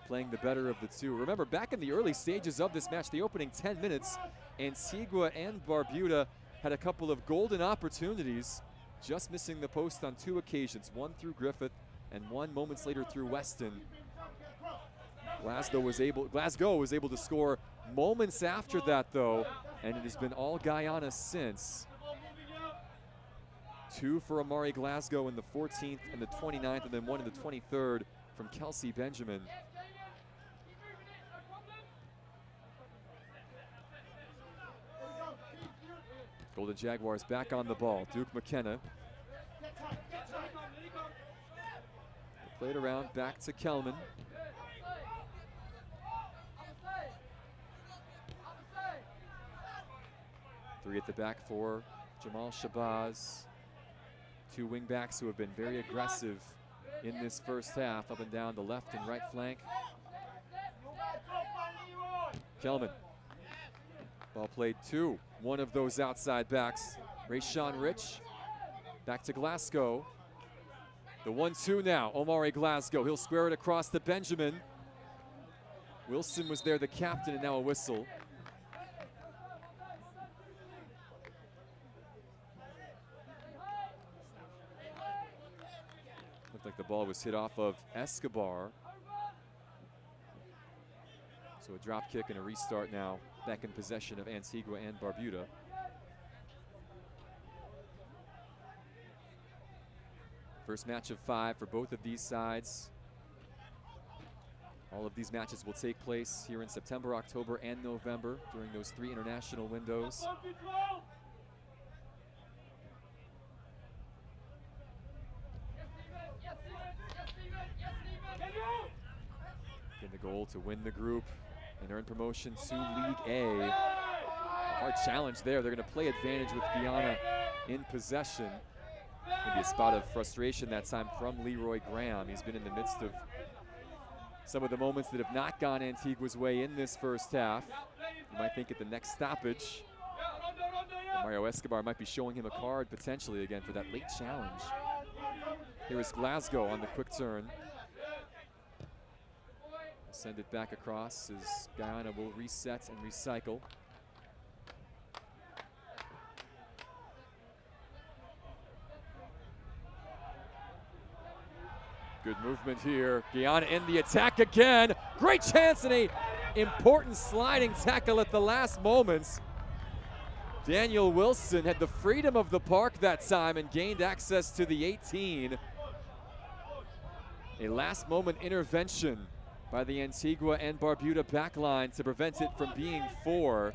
A: playing the better of the two. Remember, back in the early stages of this match, the opening 10 minutes, Antigua and Barbuda had a couple of golden opportunities, just missing the post on 2 occasions, one through Griffith and one moments later through Weston. Glasgow was able to score moments after that, though, and it has been all Guyana since. 2 for Amari Glasgow in the 14th and the 29th, and then 1 in the 23rd from Kelsey Benjamin. Golden Jaguars back on the ball. Duke McKenna. Played around, back to Kelman. 3 at the back for Jamal Shabazz. 2 wingbacks who have been very aggressive in this first half, up and down the left and right flank. Kelman. Ball played to one of those outside backs, Rayshawn Rich. Back to Glasgow. The 1-2 now, Omari Glasgow. He'll square it across to Benjamin. Wilson was there, the captain, and now a whistle. Looked like the ball was hit off of Escobar. So a drop kick and a restart now, back in possession of Antigua and Barbuda. First match of 5 for both of these sides. All of these matches will take place here in September, October, and November during those 3 international windows. In the goal to win the group and earn promotion to League A. A hard challenge there. They're going to play advantage with Guyana in possession. Maybe a spot of frustration that time from Leroy Graham. He's been in the midst of some of the moments that have not gone Antigua's way in this first half. You might think at the next stoppage, Mario Escobar might be showing him a card potentially again for that late challenge. Here is Glasgow on the quick turn. Send it back across as Guyana will reset and recycle. Good movement here. Guyana in the attack again. Great chance and a important sliding tackle at the last moments. Daniel Wilson had the freedom of the park that time and gained access to the 18. A last moment intervention by the Antigua and Barbuda backline to prevent it from being 4.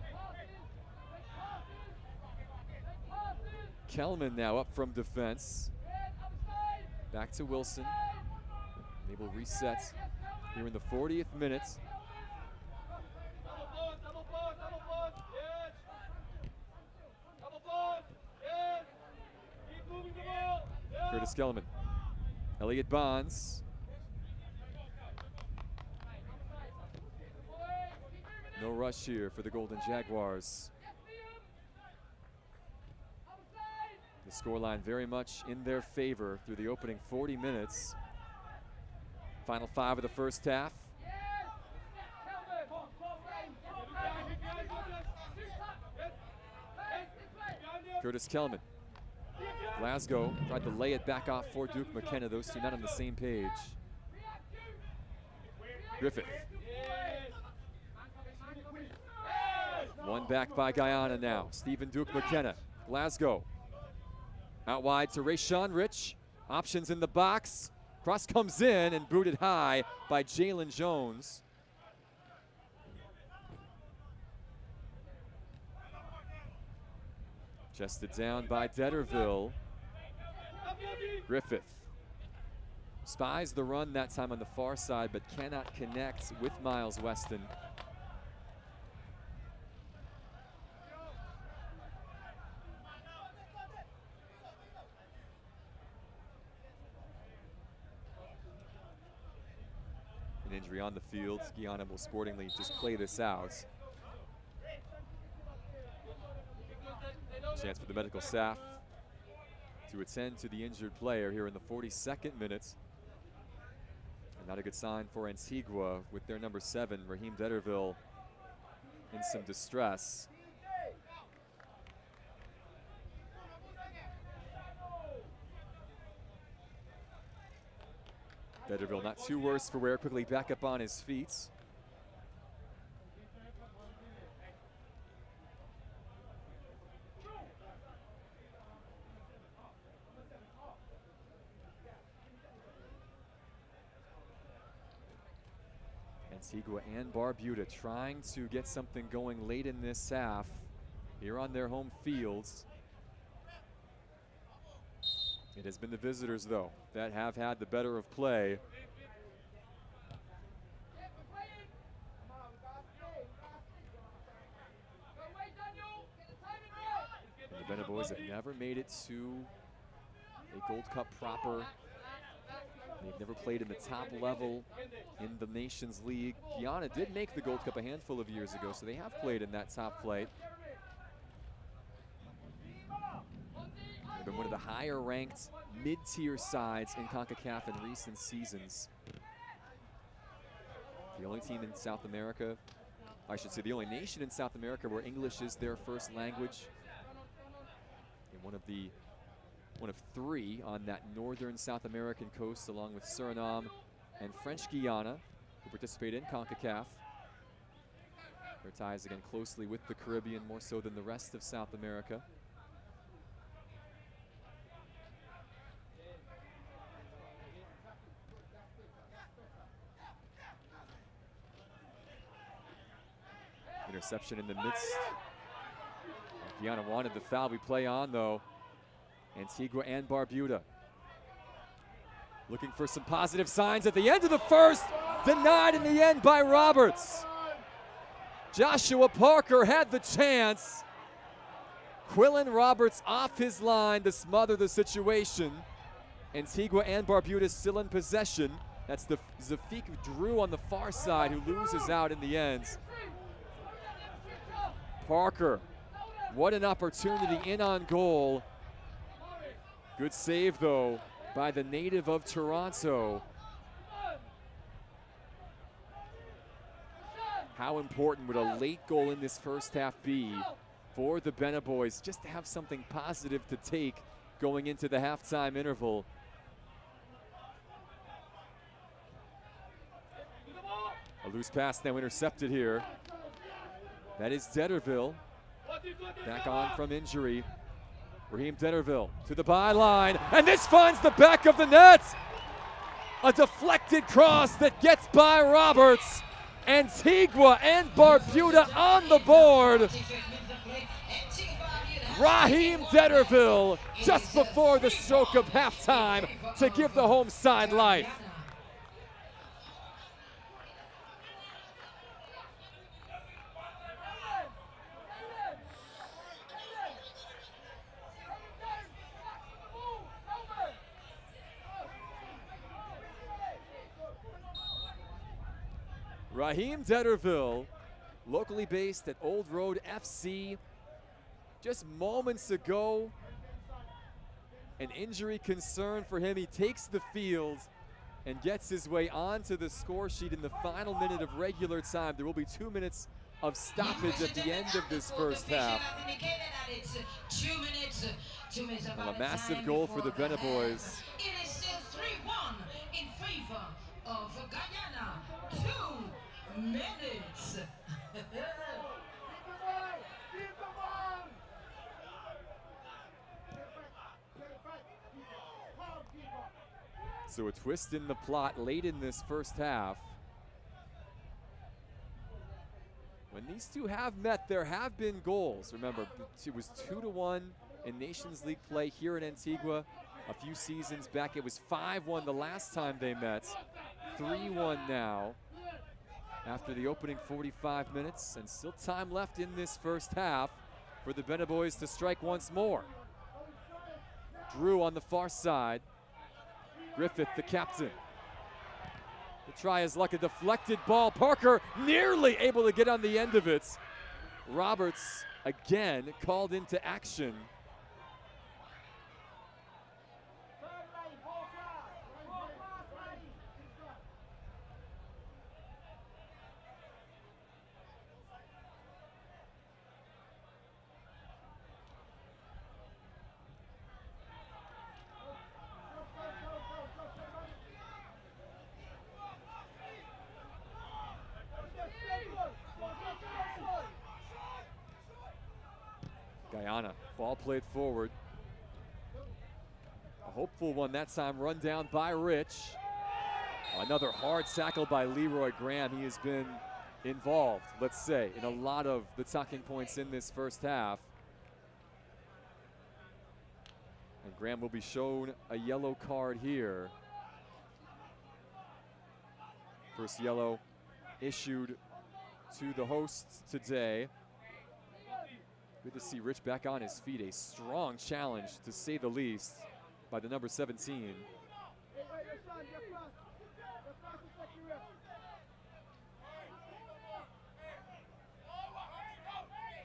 A: Kelman now up from defense. Back to Wilson. They will reset here in the 40th minute. Curtis Kelman. Elliot Bonds. No rush here for the Golden Jaguars. The scoreline very much in their favor through the opening 40 minutes. Final 5 of the first half. Curtis Kelman. Glasgow tried to lay it back off for Duke McKenna. Those two not on the same page. Griffith. One back by Guyana now. Stephen Duke McKenna. Glasgow. Out wide to Rayshawn Rich. Options in the box. Cross comes in and booted high by Jalen Jones. Chested down by Detterville. Griffith spies the run that time on the far side, but cannot connect with Miles Weston. An injury on the field. Guyana will sportingly just play this out. Chance for the medical staff to attend to the injured player here in the 42nd minute. And not a good sign for Antigua with their number 7, Raheem Detterville, in some distress. Detterville not too worse for wear, quickly back up on his feet. Antigua and Barbuda trying to get something going late in this half here on their home fields. It has been the visitors, though, that have had the better of play. And the Bena boys have never made it to a Gold Cup proper. They've never played in the top level in the Nations League. Guyana did make the Gold Cup a handful of years ago, so they have played in that top flight. They've been one of the higher ranked mid-tier sides in Concacaf in recent seasons. The only team in South America, I should say the only nation in South America where English is their first language. And one of 3 on that northern South American coast, along with Suriname and French Guyana, who participate in CONCACAF. Their ties again closely with the Caribbean, more so than the rest of South America. Interception in the midst. Guyana wanted the foul. We play on, though. Antigua and Barbuda looking for some positive signs at the end of the first. Denied in the end by Roberts. Joshua Parker had the chance. Quillen Roberts off his line to smother the situation. Antigua and Barbuda still in possession. That's the Zafik Drew on the far side who loses out in the end. Parker, what an opportunity in on goal. Good save, though, by the native of Toronto. How important would a late goal in this first half be for the Bena boys, just to have something positive to take going into the halftime interval? A loose pass now intercepted here. That is Detterville, back on from injury. Raheem Detterville to the byline, and this finds the back of the net. A deflected cross that gets by Roberts. Antigua and Barbuda on the board. Raheem Detterville just before the stroke of halftime to give the home side life. Raheem Detterville, locally based at Old Road FC. Just moments ago, an injury concern for him. He takes the field and gets his way onto the score sheet in the final minute of regular time. There will be 2 minutes of stoppage at the end of this first half. Well, a massive goal for the Bena boys.
B: It is still 3-1 in favor of Guyana. 2 minutes.
A: So a twist in the plot late in this first half. When these two have met, there have been goals. Remember, it was 2-1 in Nations League play here in Antigua a few seasons back. It was 5-1 the last time they met. 3-1 now after the opening 45 minutes, and still time left in this first half for the Bena boys to strike once more. Drew on the far side. Griffith, the captain. To try his luck, a deflected ball. Parker nearly able to get on the end of it. Roberts again called into action. Guyana, ball played forward. A hopeful one that time, run down by Rich. Another hard tackle by Leroy Graham. He has been involved, let's say, in a lot of the talking points in this first half. And Graham will be shown a yellow card here. First yellow issued to the hosts today. Good to see Rich back on his feet. A strong challenge, to say the least, by the number 17.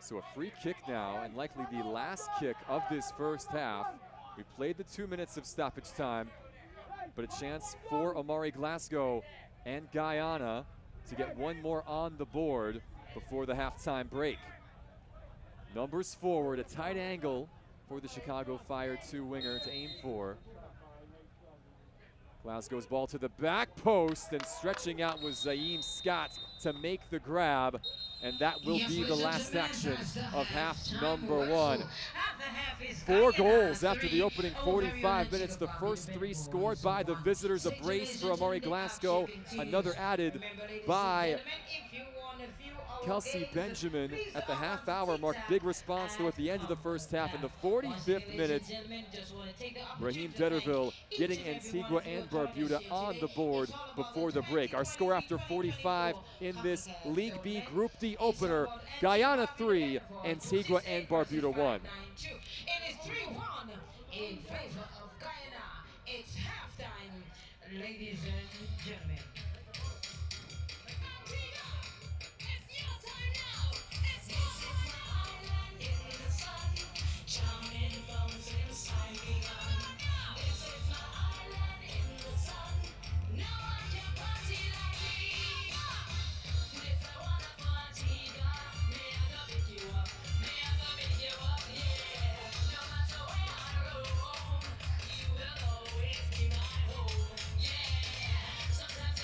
A: So a free kick now, and likely the last kick of this first half. We played the 2 minutes of stoppage time, but a chance for Amari Glasgow and Guyana to get one more on the board before the halftime break. Numbers forward, a tight angle for the Chicago Fire 2 winger to aim for. Glasgow's ball to the back post, and stretching out was Zaim Scott to make the grab, and that will be the last action of half number one. 4 goals after the opening 45 minutes. The first 3 scored by the visitors. A brace for Amari Glasgow, another added by Kelsey Benjamin at the half-hour mark. Big response though at the end of the first half. In the 45th minute, Raheem Detterville getting Antigua and Barbuda on the board before the break. Our score after 45 in this League B Group D opener: Guyana 3, Antigua and Barbuda 1.
B: It is 3-1 in favor of Guyana. It's halftime, ladies and gentlemen. Sometimes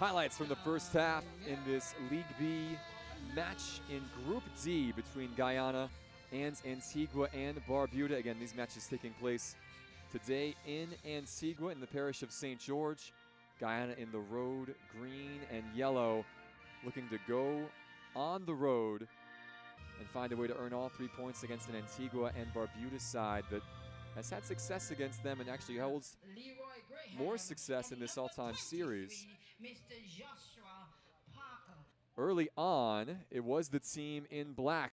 A: Highlights from the first half in this League B match in Group D between Guyana and Antigua and Barbuda. Again, these matches taking place today in Antigua in the parish of St. George. Guyana in the road, green and yellow, looking to go on the road and find a way to earn all 3 points against an Antigua and Barbuda side that has had success against them and actually holds more success in this all-time series. Early on, it was the team in black.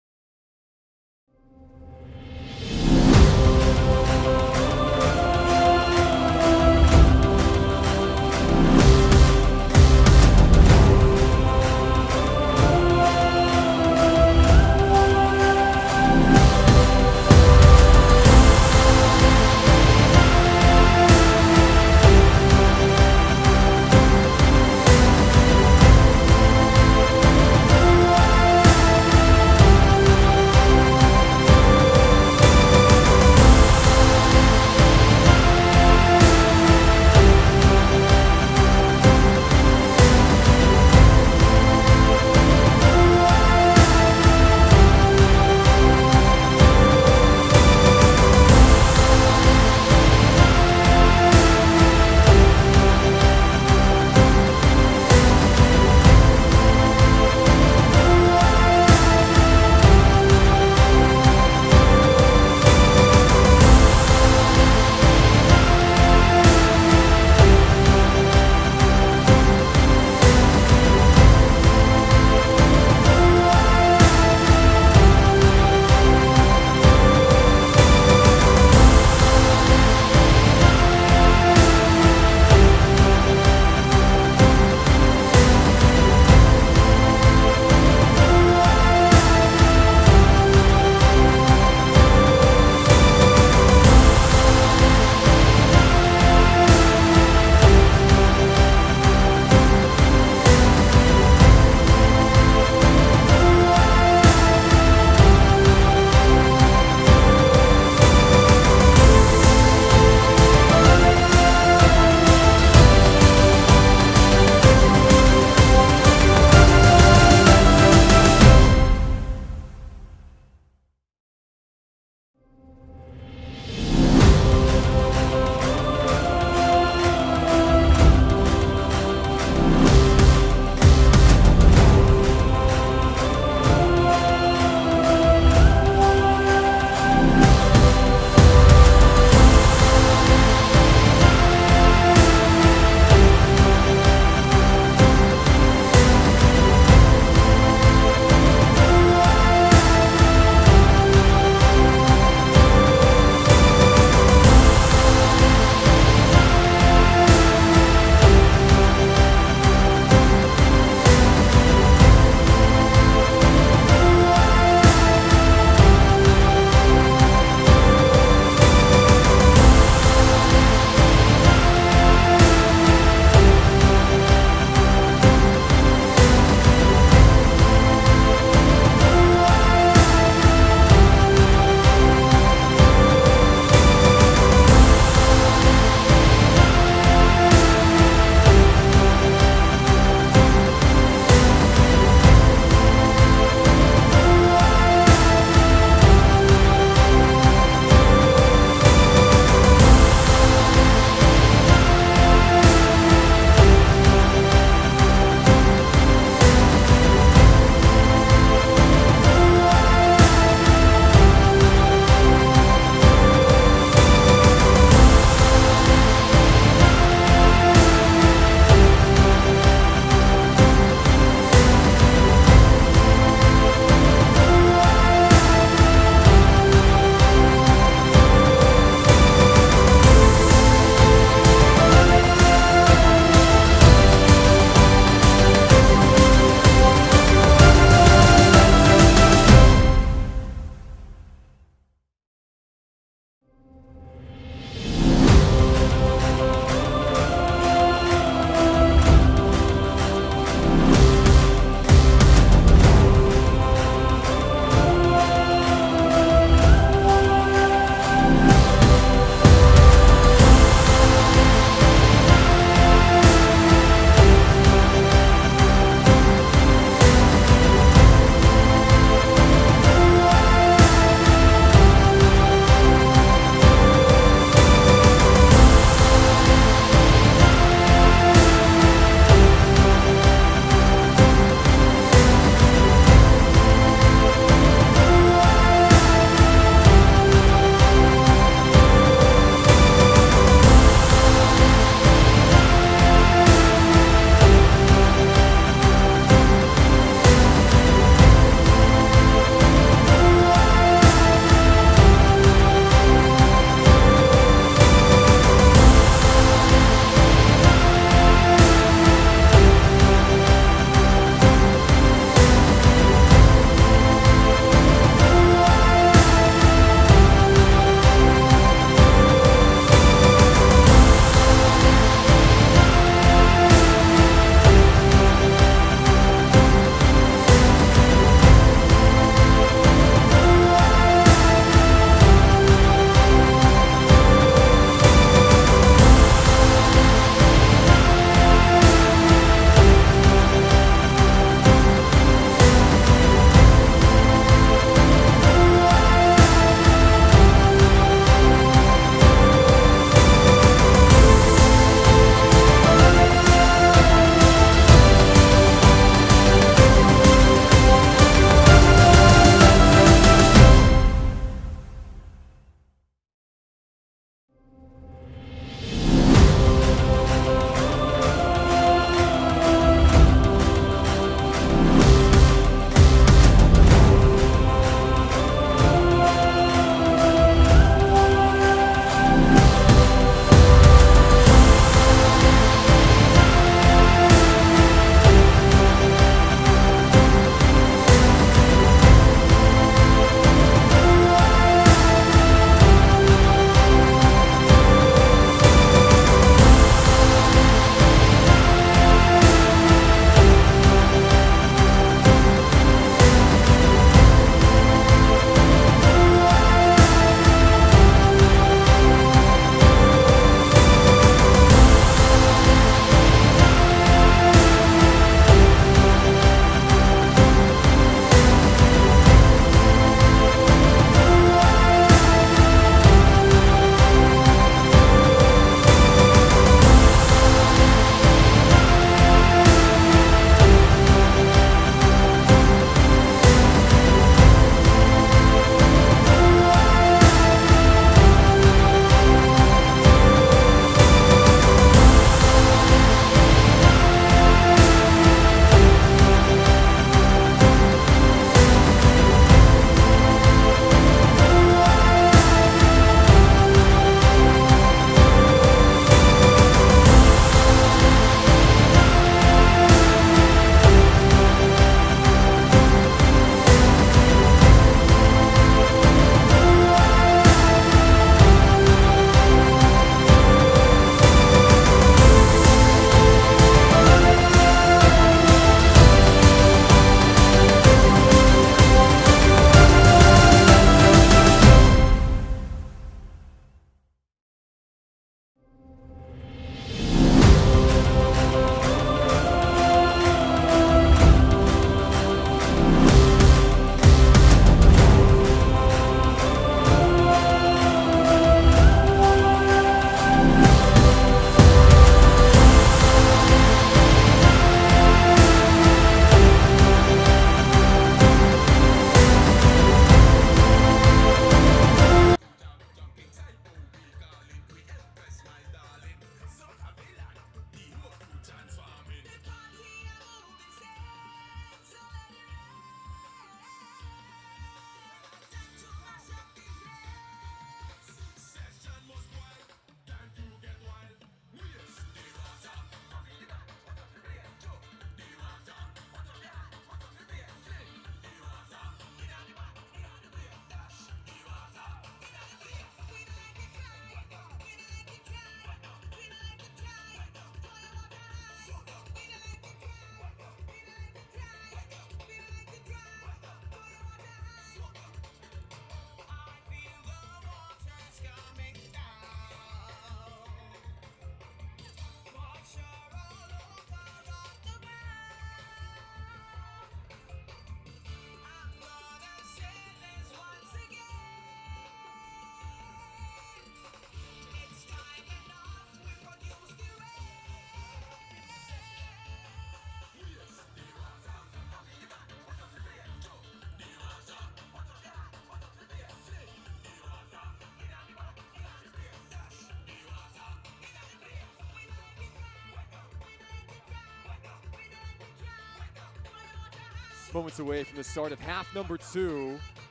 A: Moments away from the start of half number 2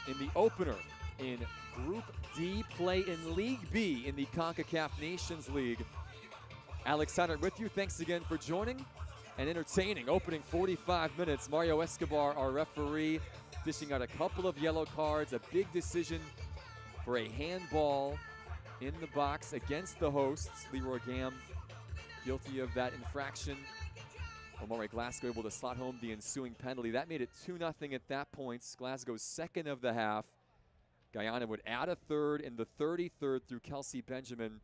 A: in the opener in Group D play in League B in the Concacaf Nations League. Alex Hunter with you. Thanks again for joining. An entertaining opening 45 minutes. Mario Escobar, our referee, dishing out a couple of yellow cards. A big decision for a handball in the box against the hosts. Leroy Gam guilty of that infraction. Omari Glasgow able to slot home the ensuing penalty. That made it 2-0 at that point. Glasgow's second of the half. Guyana would add a third in the 33rd through Kelsey Benjamin.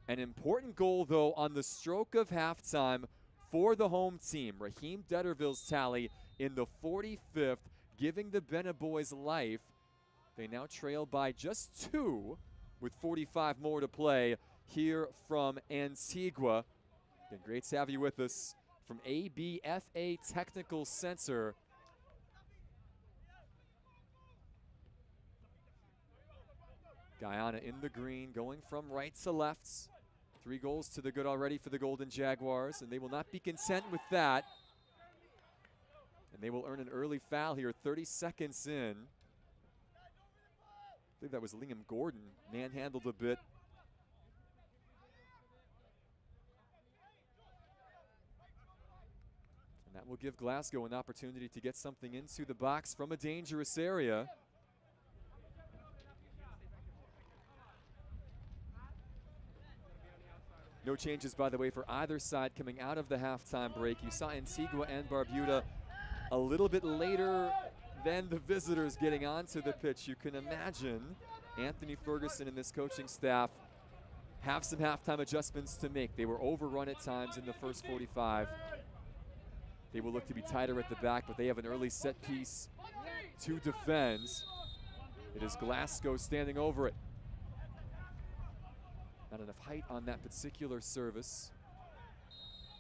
A: An important goal, though, on the stroke of halftime for the home team. Raheem Detterville's tally in the 45th, giving the Bena boys life. They now trail by just 2 with 45 more to play here from Antigua. Again, great to have you with us from ABFA Technical Center. Guyana in the green, going from right to left. 3 goals to the good already for the Golden Jaguars, and they will not be content with that. And they will earn an early foul here, 30 seconds in. I believe that was Liam Gordon, manhandled a bit. And that will give Glasgow an opportunity to get something into the box from a dangerous area. No changes, by the way, for either side coming out of the halftime break. You saw Antigua and Barbuda a little bit later than the visitors getting onto the pitch. You can imagine Anthony Ferguson and this coaching staff have some halftime adjustments to make. They were overrun at times in the first 45. They will look to be tighter at the back, but they have an early set piece to defend. It is Glasgow standing over it. Not enough height on that particular service.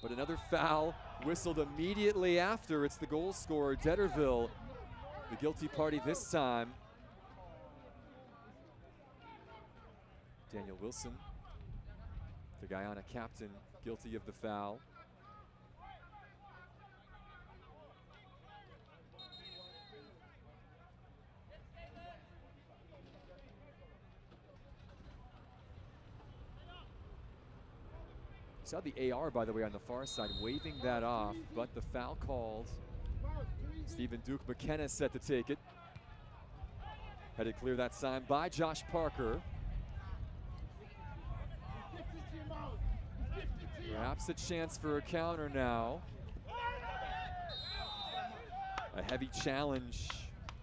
A: But another foul whistled immediately after. It's the goal scorer, Detterville, the guilty party this time. Daniel Wilson, the Guyana captain, guilty of the foul. Saw the AR, by the way, on the far side, waving that off, but the foul called. Stephen Duke McKenna set to take it. Had to clear that sign by Josh Parker. Perhaps a chance for a counter now. A heavy challenge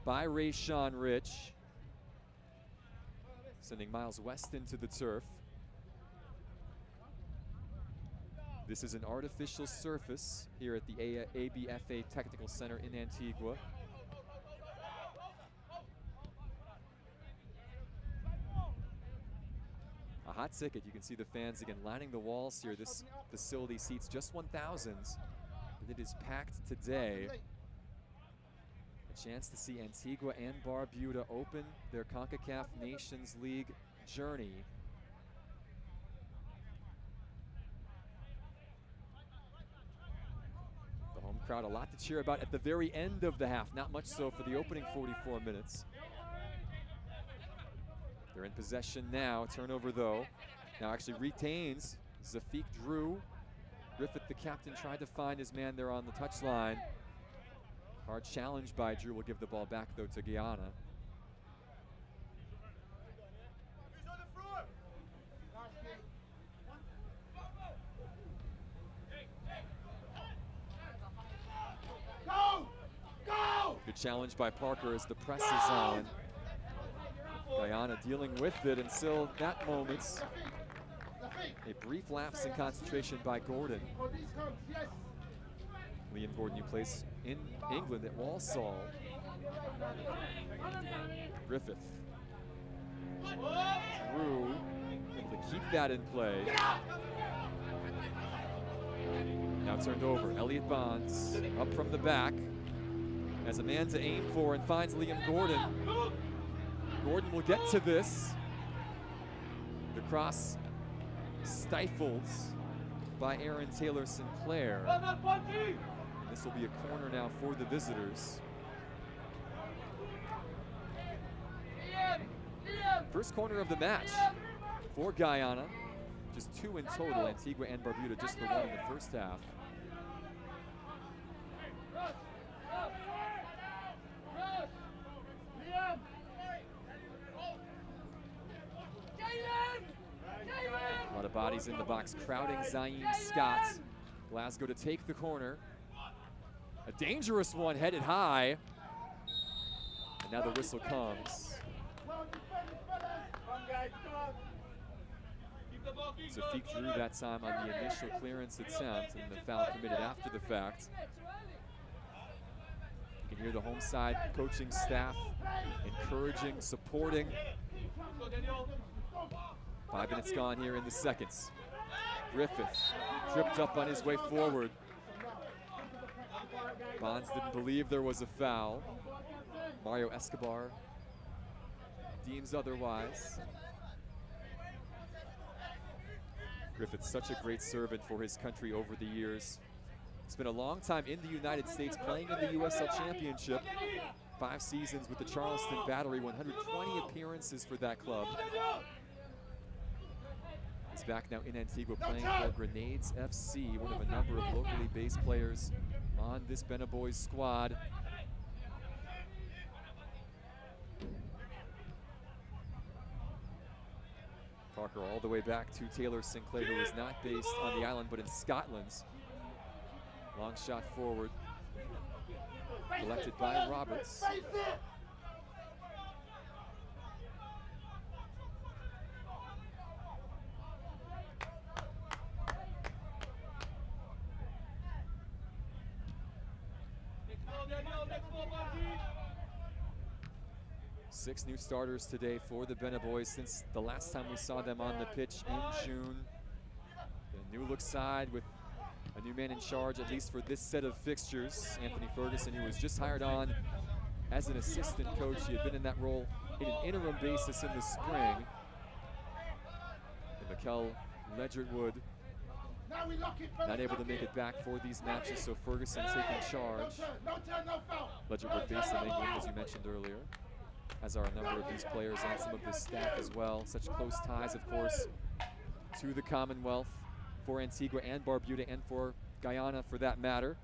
A: by Rayshawn Rich, sending Miles West into the turf. This is an artificial surface here at the ABFA Technical Center in Antigua. A hot ticket. You can see the fans again lining the walls here. This facility seats just 1,000s, but it is packed today. A chance to see Antigua and Barbuda open their Concacaf Nations League journey. Home crowd, a lot to cheer about at the very end of the half. Not much so for the opening 44 minutes. They're in possession now. Turnover, though. Now actually retains Zafiq Drew. Griffith, the captain, tried to find his man there on the touchline. Hard challenge by Drew. Will give the ball back, though, to Guyana. Good challenge by Parker as the press is on. Guyana dealing with it until that moment. A brief lapse in concentration by Gordon. Liam Gordon, who plays in England at Walsall. Griffith. Drew able to keep that in play. Now turned over. Elliot Bonds up from the back. Has a man to aim for and finds Liam Gordon. Gordon will get to this. The cross stifled by Aaron Taylor Sinclair. This will be a corner now for the visitors. First corner of the match for Guyana. Just 2 in total. Antigua and Barbuda just the 1 in the first half. A lot of bodies in the box crowding Zaim Scott. Glasgow to take the corner. A dangerous one headed high. And now the whistle comes. So Feek drew that time on the initial clearance attempt and the foul committed after the fact. You can hear the home side coaching staff encouraging, supporting. 5 minutes gone here in the seconds. Griffith tripped up on his way forward. Bonds didn't believe there was a foul. Mario Escobar deems otherwise. Griffith's such a great servant for his country over the years. Spent a long time in the United States playing in the USL Championship. 5 seasons with the Charleston Battery, 120 appearances for that club. He's back now in Antigua playing for Grenades FC, one of a number of locally based players on this Bena Boys squad. Parker all the way back to Taylor Sinclair, who is not based on the island but in Scotland. Long shot forward, collected by Roberts. Six new starters today for the Bena Boys since the last time we saw them on the pitch in June. The new look side with a new man in charge, at least for this set of fixtures. Anthony Ferguson, who was just hired on as an assistant coach. He had been in that role in an interim basis in the spring. And Mikel Ledgerwood not able to make it back for these matches, so Ferguson taking charge. Ledgerwood based in England, as you mentioned earlier, as are a number of these players and some of this staff as well. Such close ties, of course, to the Commonwealth for Antigua and Barbuda and for Guyana for that matter.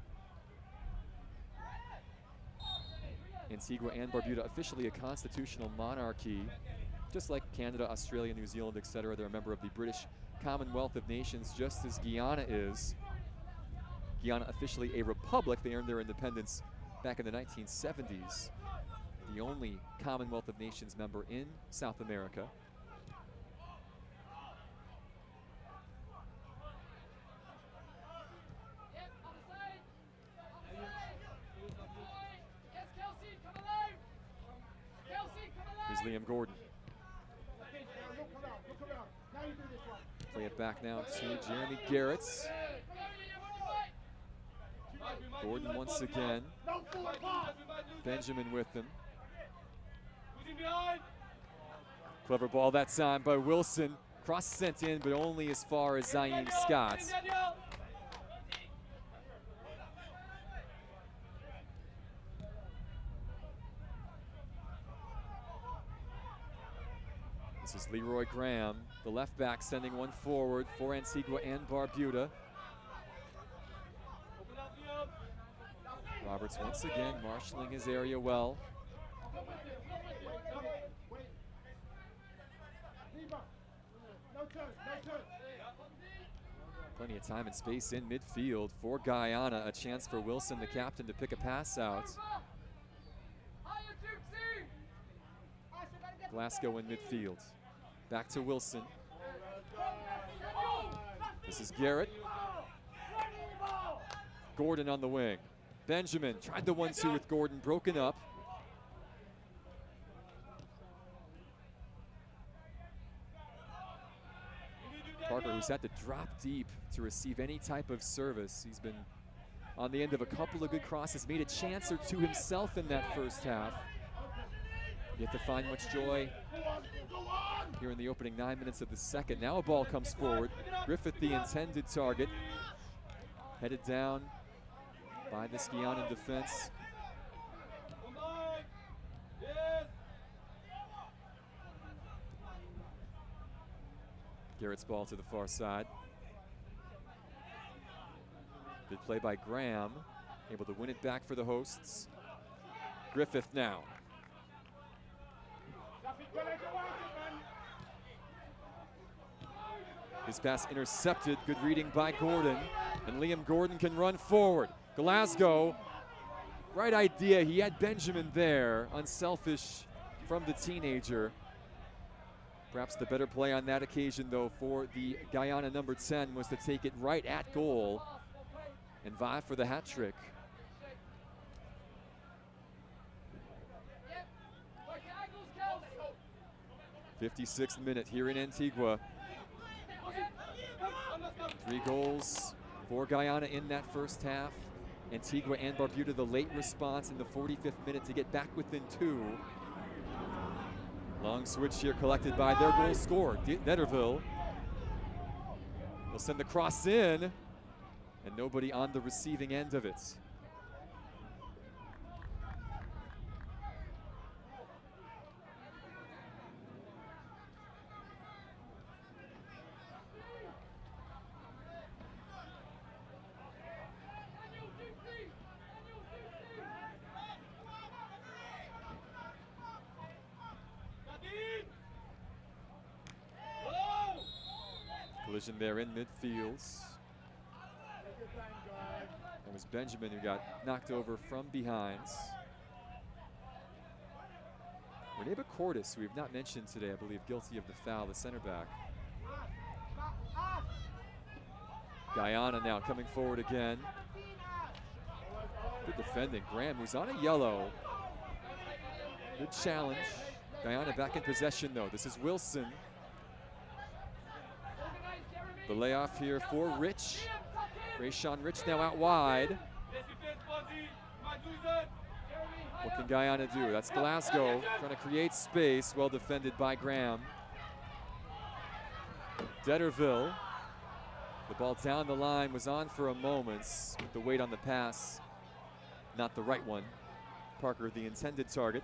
A: Antigua and Barbuda officially a constitutional monarchy, just like Canada, Australia, New Zealand, etc. They're a member of the British Commonwealth of Nations, just as Guyana is. Guyana officially a republic. They earned their independence back in the 1970s. The only Commonwealth of Nations member in South America. Here's Liam Gordon. Play it back now to Jeremy Garrett. Gordon once again. Benjamin with them. Clever ball that time by Wilson. Cross sent in, but only as far as Zaim Scott. This is Leroy Graham, the left back, sending one forward for Antigua and Barbuda. Roberts once again marshalling his area well. Plenty of time and space in midfield for Guyana. A chance for Wilson, the captain, to pick a pass out. Glasgow in midfield. Back to Wilson. This is Garrett. Gordon on the wing. Benjamin tried the 1-2 with Gordon, broken up. Parker, who's had to drop deep to receive any type of service. He's been on the end of a couple of good crosses, made a chance or two himself in that first half. Yet to find much joy here in the opening 9 minutes of the second. Now a ball comes forward. Griffith, the intended target, headed down by this Guyana defense. Garrett's ball to the far side. Good play by Graham, able to win it back for the hosts. Griffith now. His pass intercepted, good reading by Gordon, and Liam Gordon can run forward. Glasgow, right idea, he had Benjamin there, unselfish from the teenager. Perhaps the better play on that occasion, though, for the Guyana number 10 was to take it right at goal and vie for the hat trick. '56th minute here in Antigua. 3 goals for Guyana in that first half. Antigua and Barbuda, the late response in the 45th minute to get back within 2. Long switch here collected by their goal scorer, Detterville. They'll send the cross in, and nobody on the receiving end of it. Collision there in midfield. It was Benjamin who got knocked over from behind. Reneba Cordes, who we've not mentioned today, I believe, guilty of the foul, the center back. Guyana now coming forward again. Good defending. Graham, who's on a yellow. Good challenge. Guyana back in possession, though. This is Wilson. The layoff here for Rich. Rayshawn Rich now out wide. What can Guyana do? That's Glasgow trying to create space. Well defended by Graham. Detterville. The ball down the line was on for a moment with the weight on the pass. Not the right one. Parker, the intended target.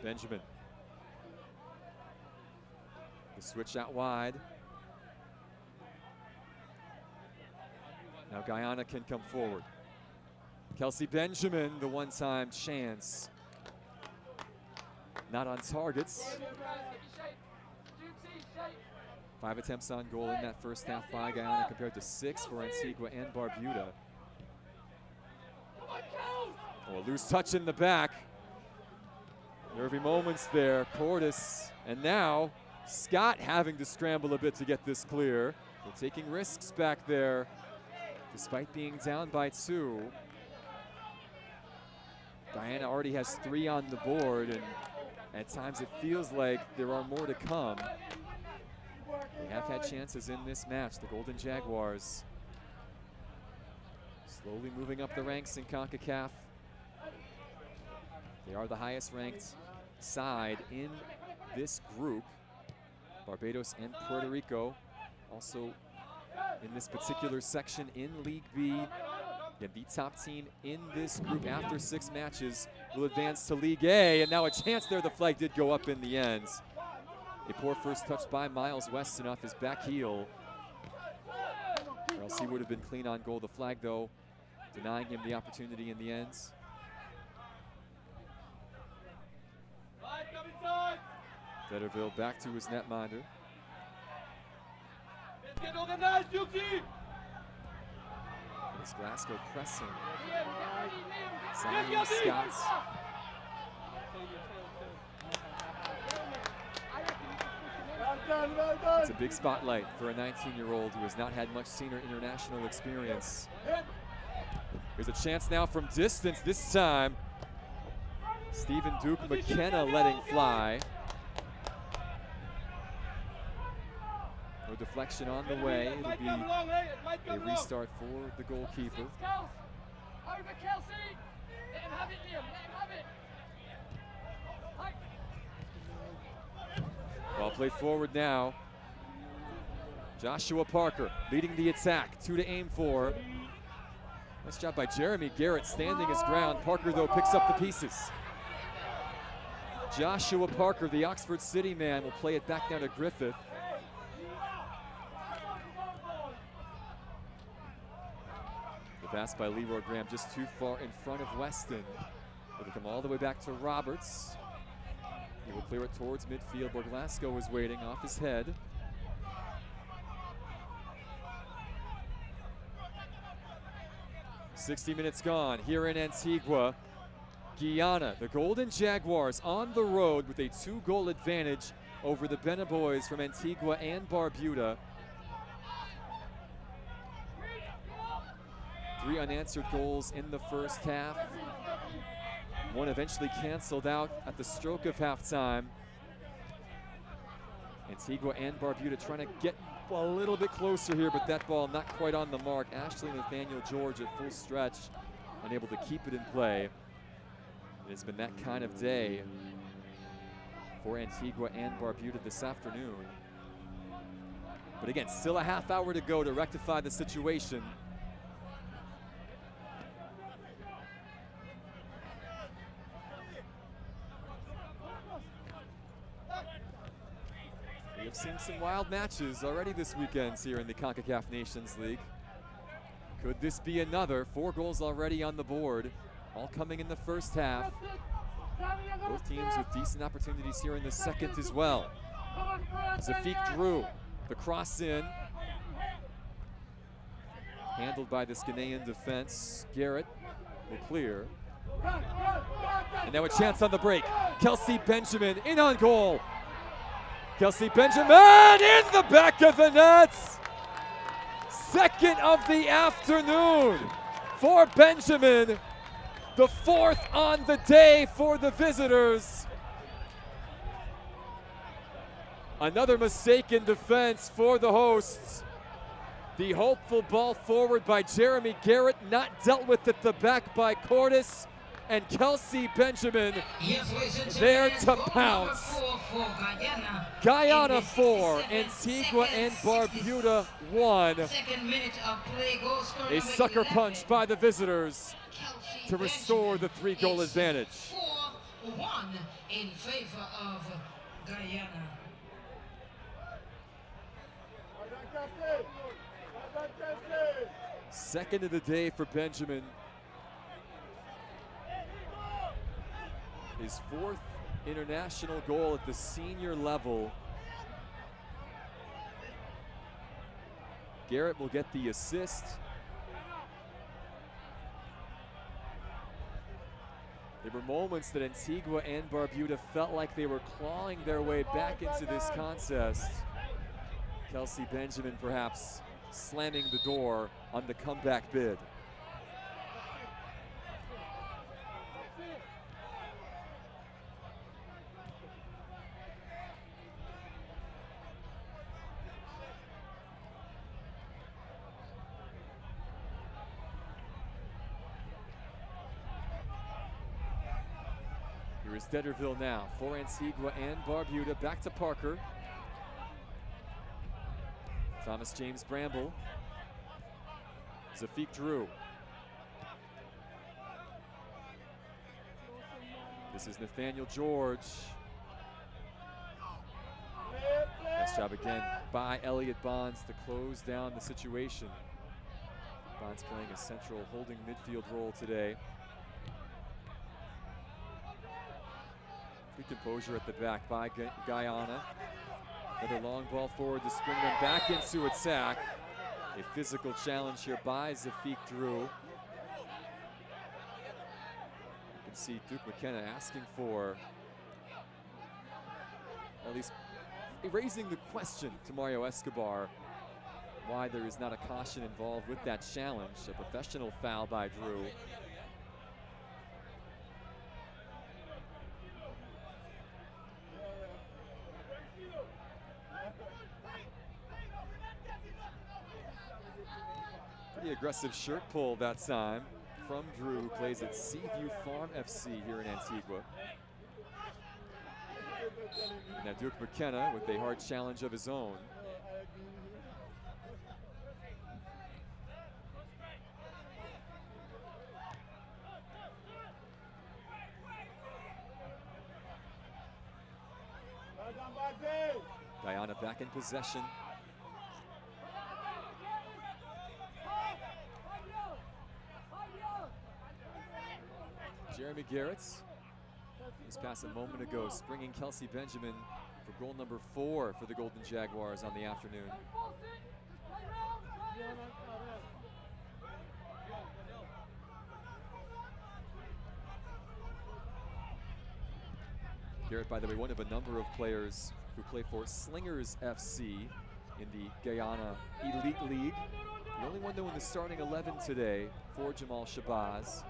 A: Benjamin. The switch out wide. Now Guyana can come forward. Kelsey Benjamin, the one-time chance. Not on targets. 5 attempts on goal in that first half by Guyana compared to 6 for Antigua and Barbuda. Oh, a loose touch in the back. Nervy moments there, Cordes, and now Scott having to scramble a bit to get this clear. They're taking risks back there, despite being down by 2. Guyana already has 3 on the board, and at times it feels like there are more to come. They have had chances in this match, the Golden Jaguars. Slowly moving up the ranks in Concacaf. They are the highest ranked side in this group. Barbados and Puerto Rico also in this particular section in League B. Again, the top team in this group after 6 matches will advance to League A, and now a chance there. The flag did go up in the end. A poor first touch by Miles Weston off his back heel, or else he would have been clean on goal. The flag, though, denying him the opportunity in the end. Detterville back to his netminder. It's Glasgow pressing. Zion Scott. It's a big spotlight for a 19-year-old who has not had much senior international experience. There's a chance now from distance this time. Stephen Duke McKenna letting fly. No deflection on the way. It'll be a restart for the goalkeeper.
C: Over Kelsey! Let him have it, Liam. Let him have it.
A: Ball played forward now. Joshua Parker leading the attack. 2 to aim for. Nice job by Jeremy Garrett standing his ground. Parker, though, picks up the pieces. Joshua Parker, the Oxford City man, will play it back down to Griffith. The pass by Leroy Graham just too far in front of Weston. It'll come all the way back to Roberts. He will clear it towards midfield where Glasgow is waiting off his head. "60 minutes gone here in Antigua. Guyana, the Golden Jaguars on the road with a 2-goal advantage over the Bena Boys from Antigua and Barbuda. 3 unanswered goals in the first half. One eventually canceled out at the stroke of halftime. Antigua and Barbuda trying to get a little bit closer here, but that ball not quite on the mark. Ashley Nathaniel George at full stretch, unable to keep it in play. It's been that kind of day for Antigua and Barbuda this afternoon. But again, still a half hour to go to rectify the situation. We have seen some wild matches already this weekend here in the Concacaf Nations League. Could this be another? 4 goals already on the board, all coming in the first half. Both teams with decent opportunities here in the second as well. Zafiq Drew, the cross in. Handled by this Ghanaian defense. Garrett will clear. And now a chance on the break. Kelsey Benjamin in on goal. Kelsey Benjamin in the back of the nets. Second of the afternoon for Benjamin. The 4th on the day for the visitors. Another mistaken defense for the hosts. The hopeful ball forward by Jeremy Garrett, not dealt with at the back by Cordes. And Kelsey Benjamin there to pounce. Guyana 4, Antigua and Barbuda 1. A sucker punch by the visitors to restore the 3-goal advantage.
B: 4-1 in favor of Guyana.
A: Second of the day for Benjamin. His 4th international goal at the senior level. Garrett will get the assist. There were moments that Antigua and Barbuda felt like they were clawing their way back into this contest. Kelsey Benjamin perhaps slamming the door on the comeback bid. Here is Detterville now for Antigua and Barbuda. Back to Parker. Thomas James Bramble. Zafiq Drew. This is Nathaniel George. Nice job again by Elliot Bonds to close down the situation. Bonds playing a central holding midfield role today. Good composure at the back by Guyana. Another long ball forward to spring them back into attack. A physical challenge here by Zafiq Drew. You can see Duke McKenna asking for, at least raising the question to Mario Escobar why there is not a caution involved with that challenge. A professional foul by Drew. Very aggressive shirt pull that time from Drew, who plays at Seaview Farm FC here in Antigua. And now Duke McKenna with a hard challenge of his own. Guyana back in possession. Jeremy Garrett, this pass a moment ago, springing Kelsey Benjamin for goal number 4 for the Golden Jaguars on the afternoon. Garrett, by the way, one of a number of players who play for Slingers FC in the Guyana Elite League. The only one though in the starting 11 today for Jamal Shabazz.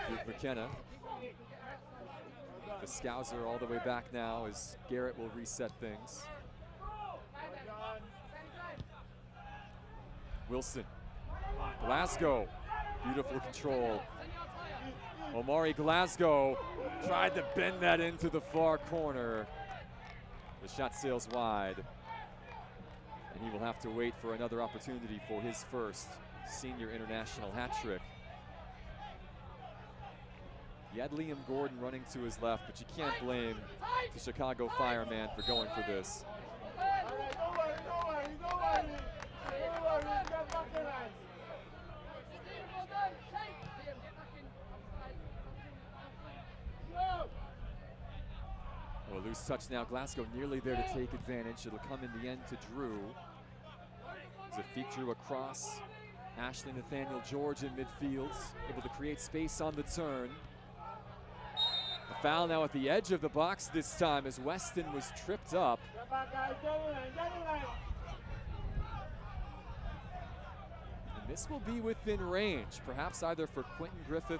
A: Duke McKenna, the Scouser all the way back now as Garrett will reset things. Wilson, Glasgow, beautiful control. Omari Glasgow tried to bend that into the far corner. The shot sails wide. And he will have to wait for another opportunity for his first senior international hat trick. He had Liam Gordon running to his left, but you can't blame the Chicago Fireman for going for this. Well, a loose touch now. Glasgow nearly there to take advantage. It'll come in the end to Drew. Zafik Drew across. Ashley Nathaniel George in midfield, able to create space on the turn. A foul now at the edge of the box this time as Weston was tripped up. And this will be within range, perhaps either for Quentin Griffith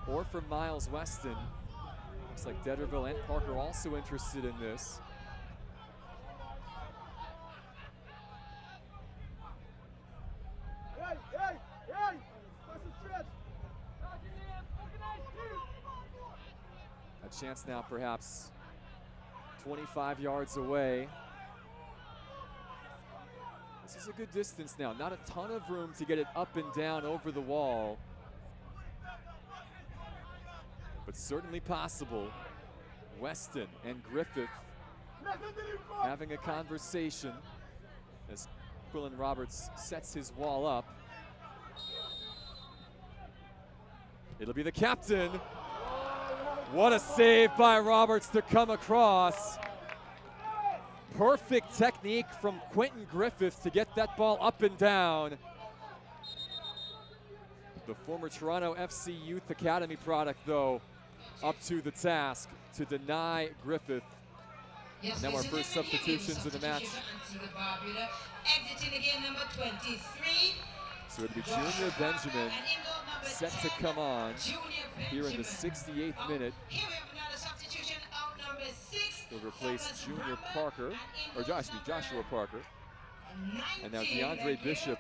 A: or for Miles Weston. Looks like Detterville and Parker also interested in this. A chance now perhaps 25 yards away. This is a good distance now, not a ton of room to get it up and down over the wall, but certainly possible. Weston and Griffith having a conversation as Quillen Roberts sets his wall up. It'll be the captain. What a save by Roberts to come across. Perfect technique from Quentin Griffith to get that ball up and down. The former Toronto FC Youth Academy product, though, up to the task to deny Griffith.
B: Yes,
A: now our first substitutions of the match.
B: Antigua Barbuda, exiting again number 23.
A: So it'll be Junior Benjamin set to come on here in the 68th minute.
B: Here we have another substitution of number 6.
A: He'll replace Junior Parker, or Joshua Parker. And now DeAndre Bishop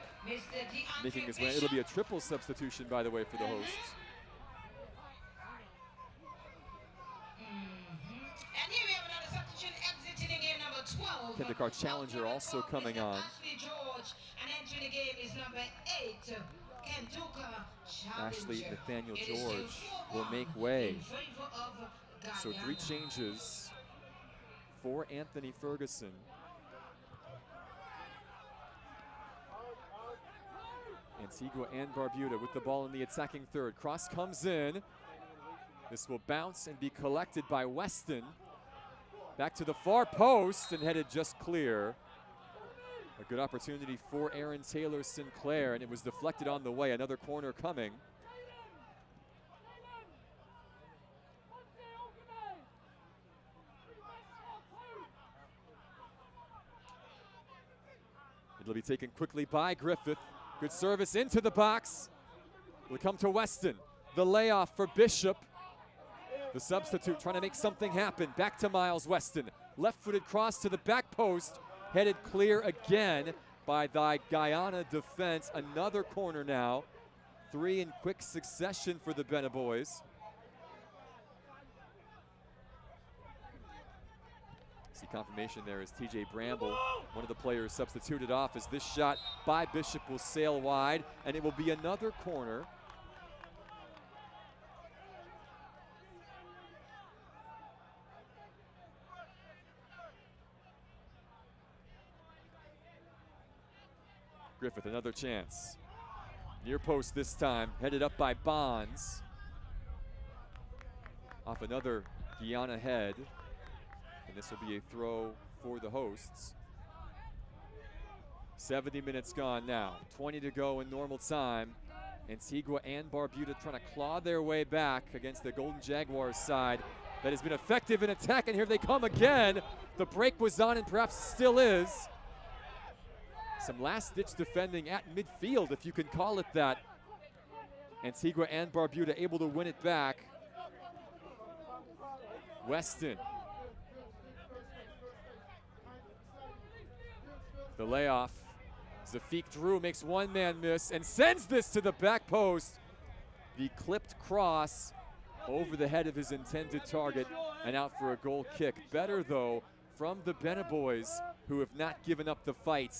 A: making his way. It'll be a triple substitution, by the way, for the hosts.
B: And here we have another substitution exiting again, number 12.
A: Kendrick Challenger also coming on.
B: George, and entering the game is number 8.
A: Ashley Nathaniel George will make way. So 3 changes for Anthony Ferguson. Antigua and Barbuda with the ball in the attacking third. Cross comes in. This will bounce and be collected by Weston. Back to the far post and headed just clear. A good opportunity for Aaron Taylor Sinclair, and it was deflected on the way. Another corner coming. It'll be taken quickly by Griffith. Good service into the box. Will come to Weston. The layoff for Bishop. The substitute trying to make something happen. Back to Miles Weston. Left-footed cross to the back post. headed clear again by the Guyana defense. Another corner now. 3 in quick succession for the Bena boys. See confirmation there is TJ Bramble, one of the players substituted off, as this shot by Bishop will sail wide, and it will be another corner. Griffith, another chance. Near post this time, headed up by Bonds. Off another Guyana head. And this will be a throw for the hosts. 70 minutes gone now. 20 to go in normal time. Antigua and Barbuda trying to claw their way back against the Golden Jaguars side that has been effective in attack, and here they come again. The break was on and perhaps still is. Some last-ditch defending at midfield, if you can call it that. Antigua and Barbuda able to win it back. Weston. The layoff. Zafiq Drew makes one man miss and sends this to the back post. The clipped cross over the head of his intended target and out for a goal kick. Better, though, from the Bena boys, who have not given up the fight.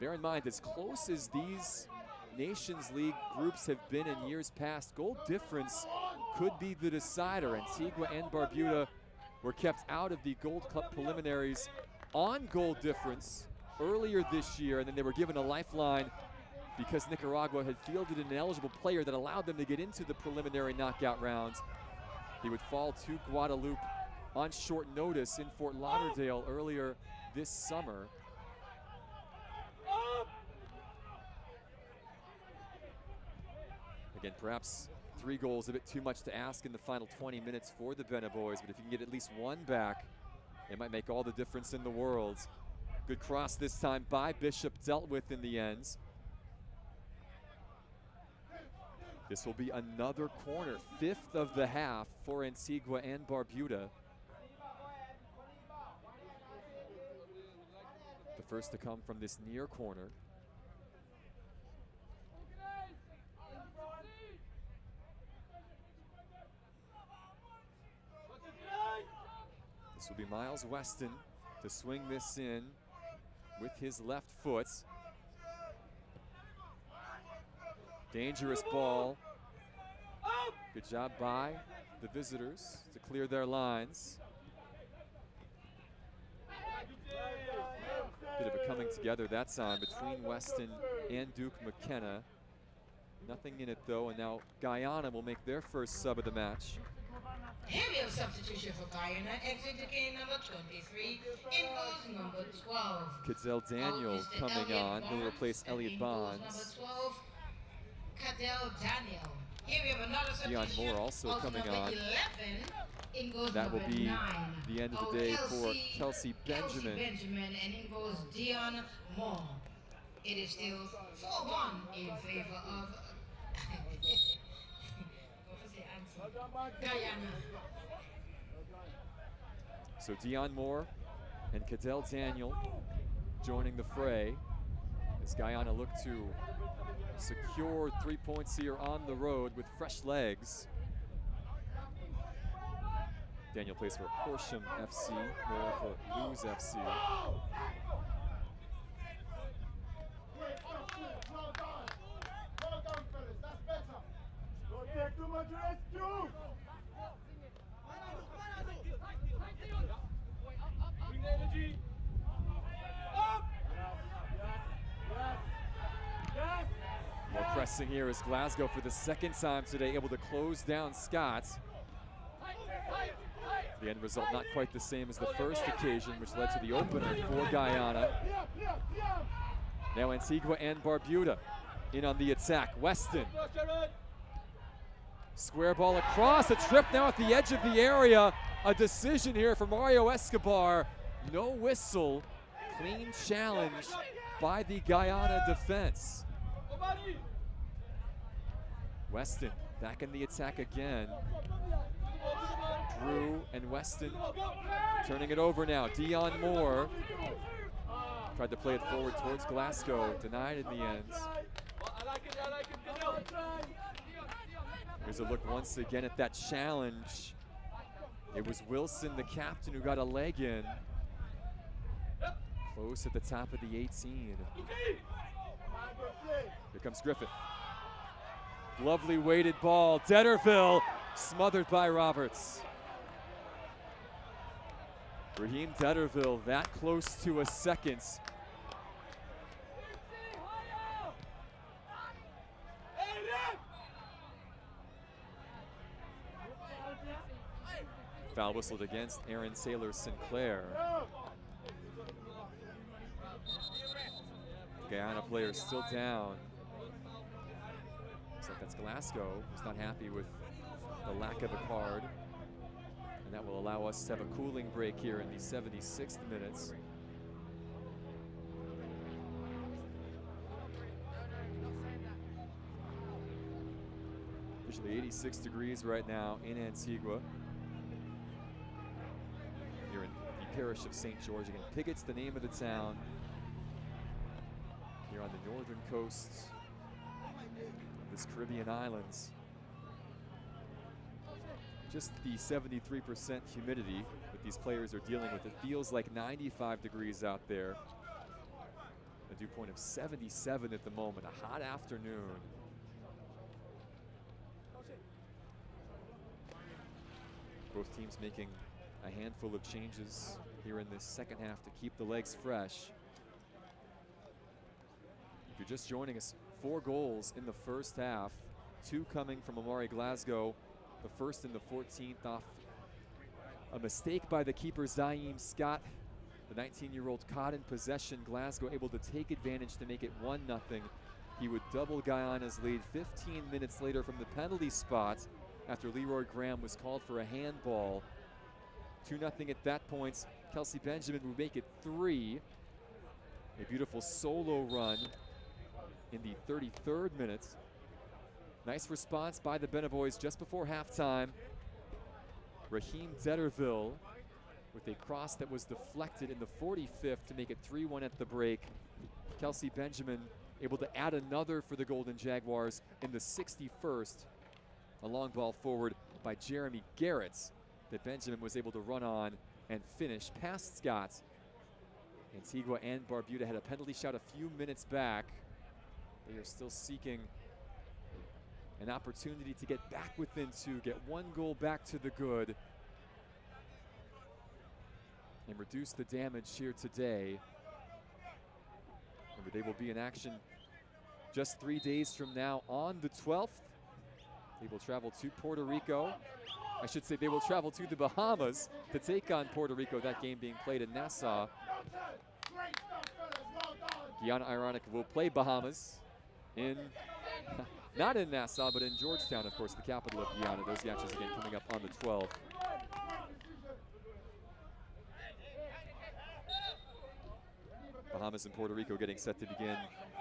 A: Bear in mind, as close as these Nations League groups have been in years past, goal difference could be the decider. Antigua and Barbuda were kept out of the Gold Cup preliminaries on goal difference earlier this year, and then they were given a lifeline because Nicaragua had fielded an eligible player that allowed them to get into the preliminary knockout rounds. He would fall to Guadeloupe on short notice in Fort Lauderdale earlier this summer. Again, perhaps 3 goals a bit too much to ask in the final 20 minutes for the Bena boys, but if you can get at least one back, it might make all the difference in the world. Good cross this time by Bishop, dealt with in the ends. This will be another corner, 5th of the half for Antigua and Barbuda. The first to come from this near corner. This will be Miles Weston to swing this in with his left foot. Dangerous ball. Good job by the visitors to clear their lines. Bit of a coming together that time between Weston and Duke McKenna. Nothing in it though, and now Guyana will make their first sub of the match.
B: Here we have substitution for Guyana. Exiting game number 23. In goes number 12.
A: Cadell Daniel coming on. He'll replace Elliot Bonds.
B: Number 12, Cadell Daniel. Here we have another
A: Dion
B: substitution.
A: Moore also coming
B: number
A: on.
B: 11. In goes
A: That will
B: number
A: be
B: 9.
A: the end of the day for Kelsey Benjamin.
B: And in goes Dion Moore. It is still 4-1 in favor of Guyana.
A: So Dion Moore and Cadell Daniel joining the fray as Guyana look to secure 3 points here on the road with fresh legs. Daniel plays for Horsham FC, Moore for Luz FC. More pressing here as Glasgow for the second time today able to close down Scott. The end result not quite the same as the first occasion, which led to the opener for Guyana. Now Antigua and Barbuda in on the attack. Weston. Square ball across, a trip now at the edge of the area. A decision here for Mario Escobar. No whistle, clean challenge by the Guyana defense. Weston back in the attack again. Drew and Weston turning it over now. Dion Moore tried to play it forward towards Glasgow, denied in the end. Here's a look once again at that challenge. It was Wilson, the captain, who got a leg in. Close at the top of the 18. Here comes Griffith. Lovely weighted ball. Detterville smothered by Roberts. Raheem Detterville that close to a second. Foul whistled against Aaron Taylor Sinclair. Guyana player still down. Looks like that's Glasgow, who's not happy with the lack of a card. And that will allow us to have a cooling break here in the 76th minutes. Officially 86 degrees right now in Antigua. Here in the parish of St. George. Again, Pigot's the name of the town. Here on the northern coast of this Caribbean islands. Just the 73% humidity that these players are dealing with. It feels like 95 degrees out there. A dew point of 77 at the moment, a hot afternoon. Both teams making a handful of changes here in this second half to keep the legs fresh. If you're just joining us, 4 goals in the first half, 2 coming from Amari Glasgow. The first in the 14th off a mistake by the keeper, Zaim Scott. The 19-year-old caught in possession. Glasgow able to take advantage to make it 1-0. He would double Guyana's lead 15 minutes later from the penalty spot after Leroy Graham was called for a handball. 2-0 at that point. Kelsey Benjamin would make it 3. A beautiful solo run in the 33rd minute. Nice response by the Benevoys just before halftime. Raheem Detterville with a cross that was deflected in the 45th to make it 3-1 at the break. Kelsey Benjamin able to add another for the Golden Jaguars in the 61st. A long ball forward by Jeremy Garrett that Benjamin was able to run on and finish past Scott. Antigua and Barbuda had a penalty shot a few minutes back. They are still seeking an opportunity to get back within 2, get 1 goal back to the good, and reduce the damage here today. Remember, they will be in action just 3 days from now on the 12th. They will travel to Puerto Rico. I should say they will travel to the Bahamas to take on Puerto Rico, that game being played in Nassau. Guyana, ironic, will play Bahamas in not in Nassau, but in Georgetown, of course, the capital of Guyana. Those matches again coming up on the 12th. Bahamas and Puerto Rico getting set to begin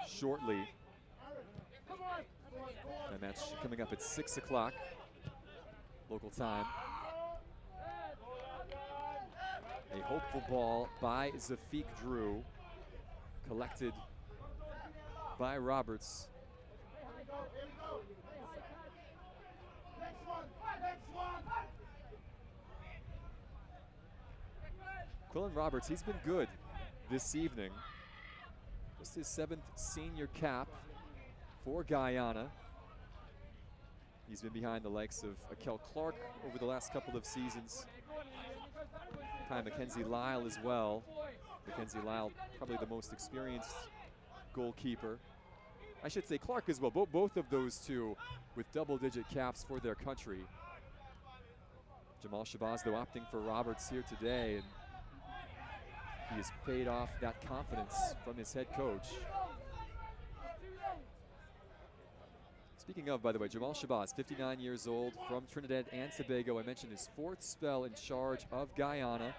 A: shortly. That match coming up at 6 o'clock local time. A hopeful ball by Zafiq Drew, collected by Roberts. Quillen Roberts, he's been good this evening. Just his 7th senior cap for Guyana. He's been behind the likes of Akel Clark over the last couple of seasons. Mackenzie Lyle as well. Mackenzie Lyle, probably the most experienced goalkeeper. I should say Clark as well. Both of those two with double-digit caps for their country. Jamal Shabazz, though, opting for Roberts here today, and he has paid off that confidence from his head coach. Speaking of, by the way, Jamal Shabazz, 59 years old, from Trinidad and Tobago. I mentioned his 4th spell in charge of Guyana.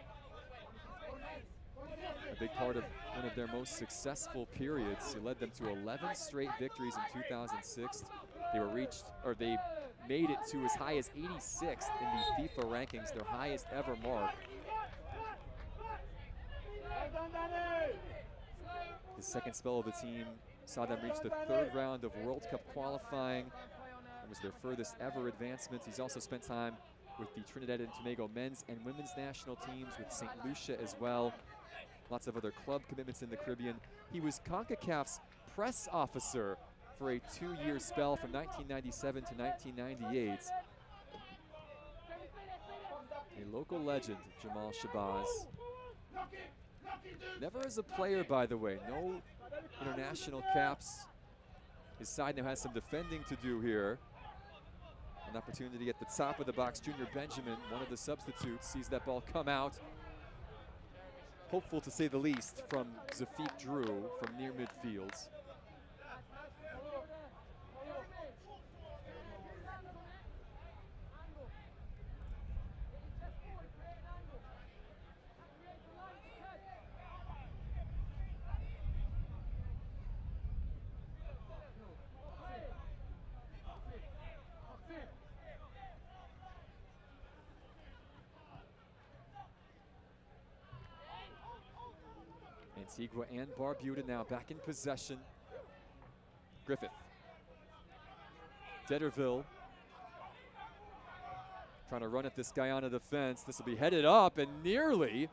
A: A big part of one of their most successful periods. He led them to 11 straight victories in 2006. They made it to as high as 86th in the FIFA rankings, their highest ever mark. His second spell of the team saw them reach the third round of World Cup qualifying. It was their furthest ever advancement. He's also spent time with the Trinidad and Tobago men's and women's national teams, with St. Lucia as well. Lots of other club commitments in the Caribbean. He was CONCACAF's press officer for a 2-year spell from 1997 to 1998. A local legend, Jamal Shabazz. Never as a player, by the way. No international caps. His side now has some defending to do here. An opportunity at the top of the box. Junior Benjamin, one of the substitutes, sees that ball come out. Hopeful, to say the least, from Zafiq Drew from near midfield. Antigua and Barbuda now back in possession. Griffith. Detterville trying to run at this Guyana defense. This will be headed up and nearly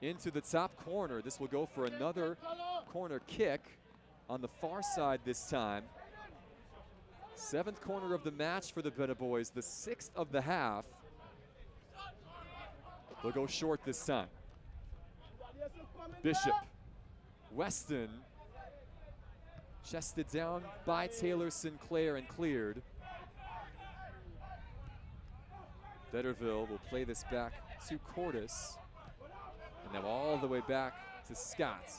A: into the top corner. This will go for another corner kick on the far side this time. 7th corner of the match for the Beta Boys, the 6th of the half. They'll go short this time. Bishop. Weston chested down by Taylor Sinclair and cleared. Detterville will play this back to Cordes. And now all the way back to Scott.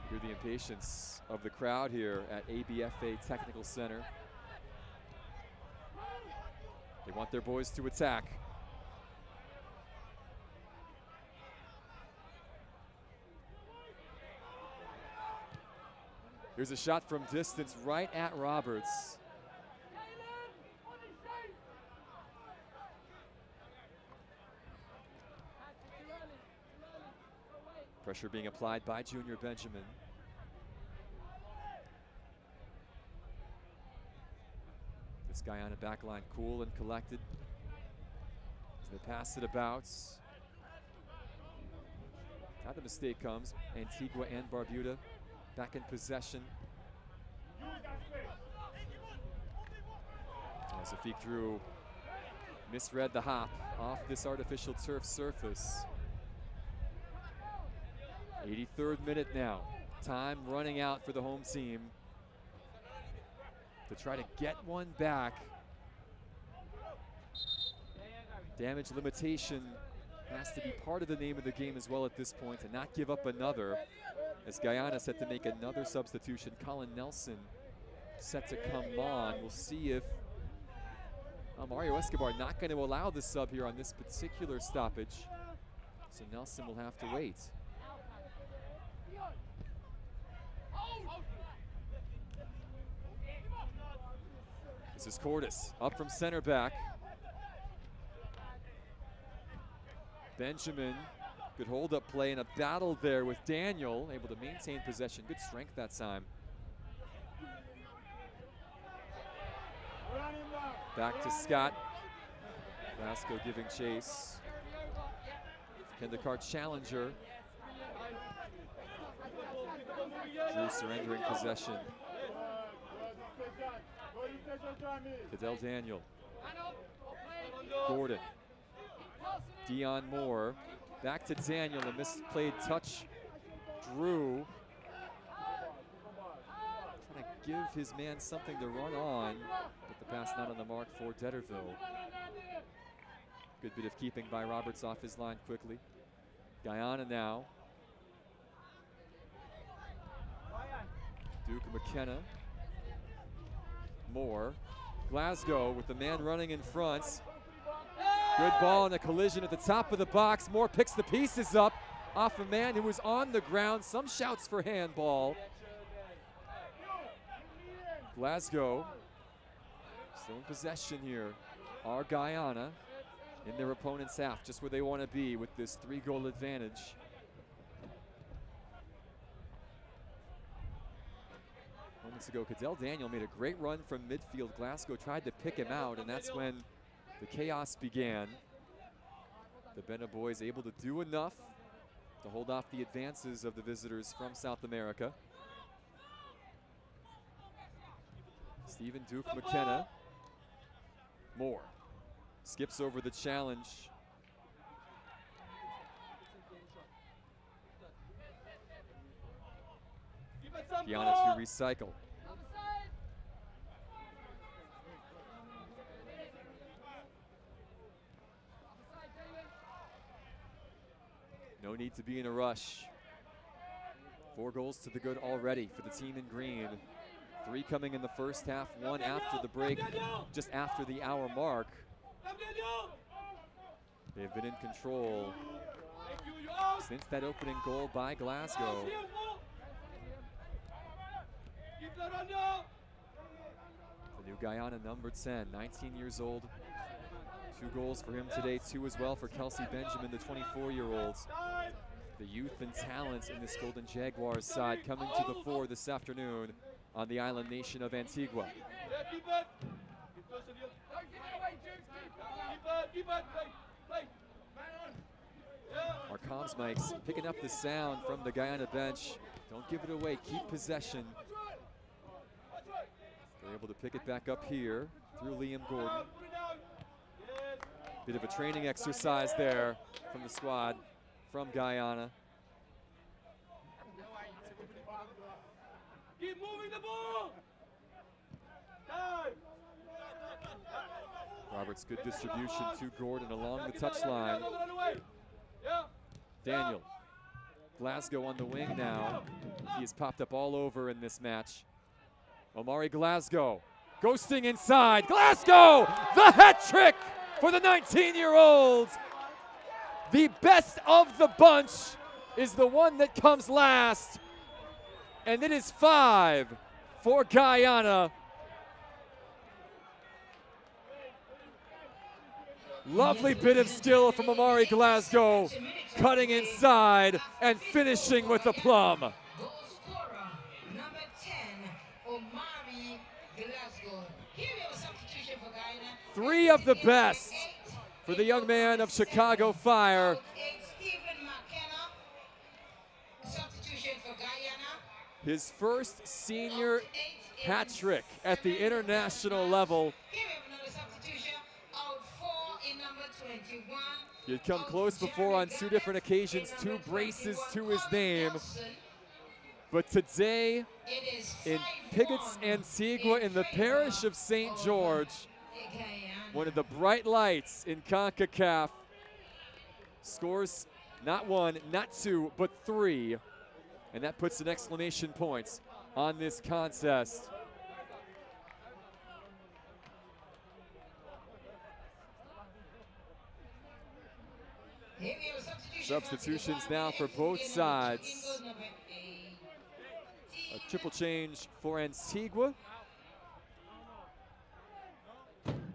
A: Hear the impatience of the crowd here at ABFA Technical Center. They want their boys to attack. Here's a shot from distance right at Roberts. Pressure being applied by Junior Benjamin. This Guyana backline cool and collected as they pass it about. Now the mistake comes. Antigua and Barbuda back in possession. Zafiq Drew misread the hop off this artificial turf surface. 83rd minute now. Time running out for the home team to try to get one back. Damage limitation has to be part of the name of the game as well at this point, and not give up another, as Guyana set to make another substitution. Colin Nelson set to come on. We'll see if Mario Escobar not going to allow the sub here on this particular stoppage, so Nelson will have to wait. This is Cordes up from center back. Benjamin, good hold-up play and a battle there with Daniel, able to maintain possession. Good strength that time. Back to Scott. Vasco giving chase. Kendicart challenger. Drew surrendering possession. Cadell Daniel. Gordon. Dion Moore. Back to Daniel, a misplayed touch. Drew. Trying to give his man something to run on, but the pass not on the mark for Detterville. Good bit of keeping by Roberts off his line quickly. Guyana now. Duke McKenna. Moore. Glasgow with the man running in front. Good ball and a collision at the top of the box. Moore picks the pieces up off a man who was on the ground. Some shouts for handball. Glasgow still in possession here. Our Guyana in their opponent's half, just where they want to be with this 3-goal advantage. Moments ago, Cadell Daniel made a great run from midfield. Glasgow tried to pick him out, and that's when the chaos began. The Bena boys able to do enough to hold off the advances of the visitors from South America. Stephen Duke McKenna. Moore skips over the challenge. Guyana to recycle. No need to be in a rush. 4 goals to the good already for the team in green. 3 coming in the first half, 1 after the break, just after the hour mark. They've been in control since that opening goal by Glasgow. The new Guyana number 10, 19 years old. 2 goals for him today, 2 as well for Kelsey Benjamin, the 24-year-olds. The youth and talent in this Golden Jaguars side coming to the fore this afternoon on the island nation of Antigua. Our comms mics picking up the sound from the Guyana bench. Don't give it away, keep possession. They're able to pick it back up here through Liam Gordon. Bit of a training exercise there from the squad from Guyana.
C: Keep moving the ball. Time.
A: Roberts, good distribution to Gordon along the touchline. Daniel. Glasgow on the wing now. He has popped up all over in this match. Omari Glasgow ghosting inside. Glasgow, the hat trick for the 19-year-old. The best of the bunch is the one that comes last. And it is 5 for Guyana. Lovely bit of skill from Omari Glasgow, cutting inside and finishing with a plum.
B: Goal scorer, number 10, Omari Glasgow. Here we have a substitution for Guyana.
A: 3 of the best for the young man of Chicago Fire.
B: Stephen McKenna, substitution for Guyana.
A: His first senior hat trick at the international level.
B: Here we have another substitution, out 4 in number 21.
A: He had come close before on 2 different occasions, 2 braces to his name. But today, in Pigot's Antigua in the parish of St. George, one of the bright lights in Concacaf, scores not 1, not 2, but 3. And that puts an exclamation point on this contest. Substitutions now for both sides. A triple change for Antigua.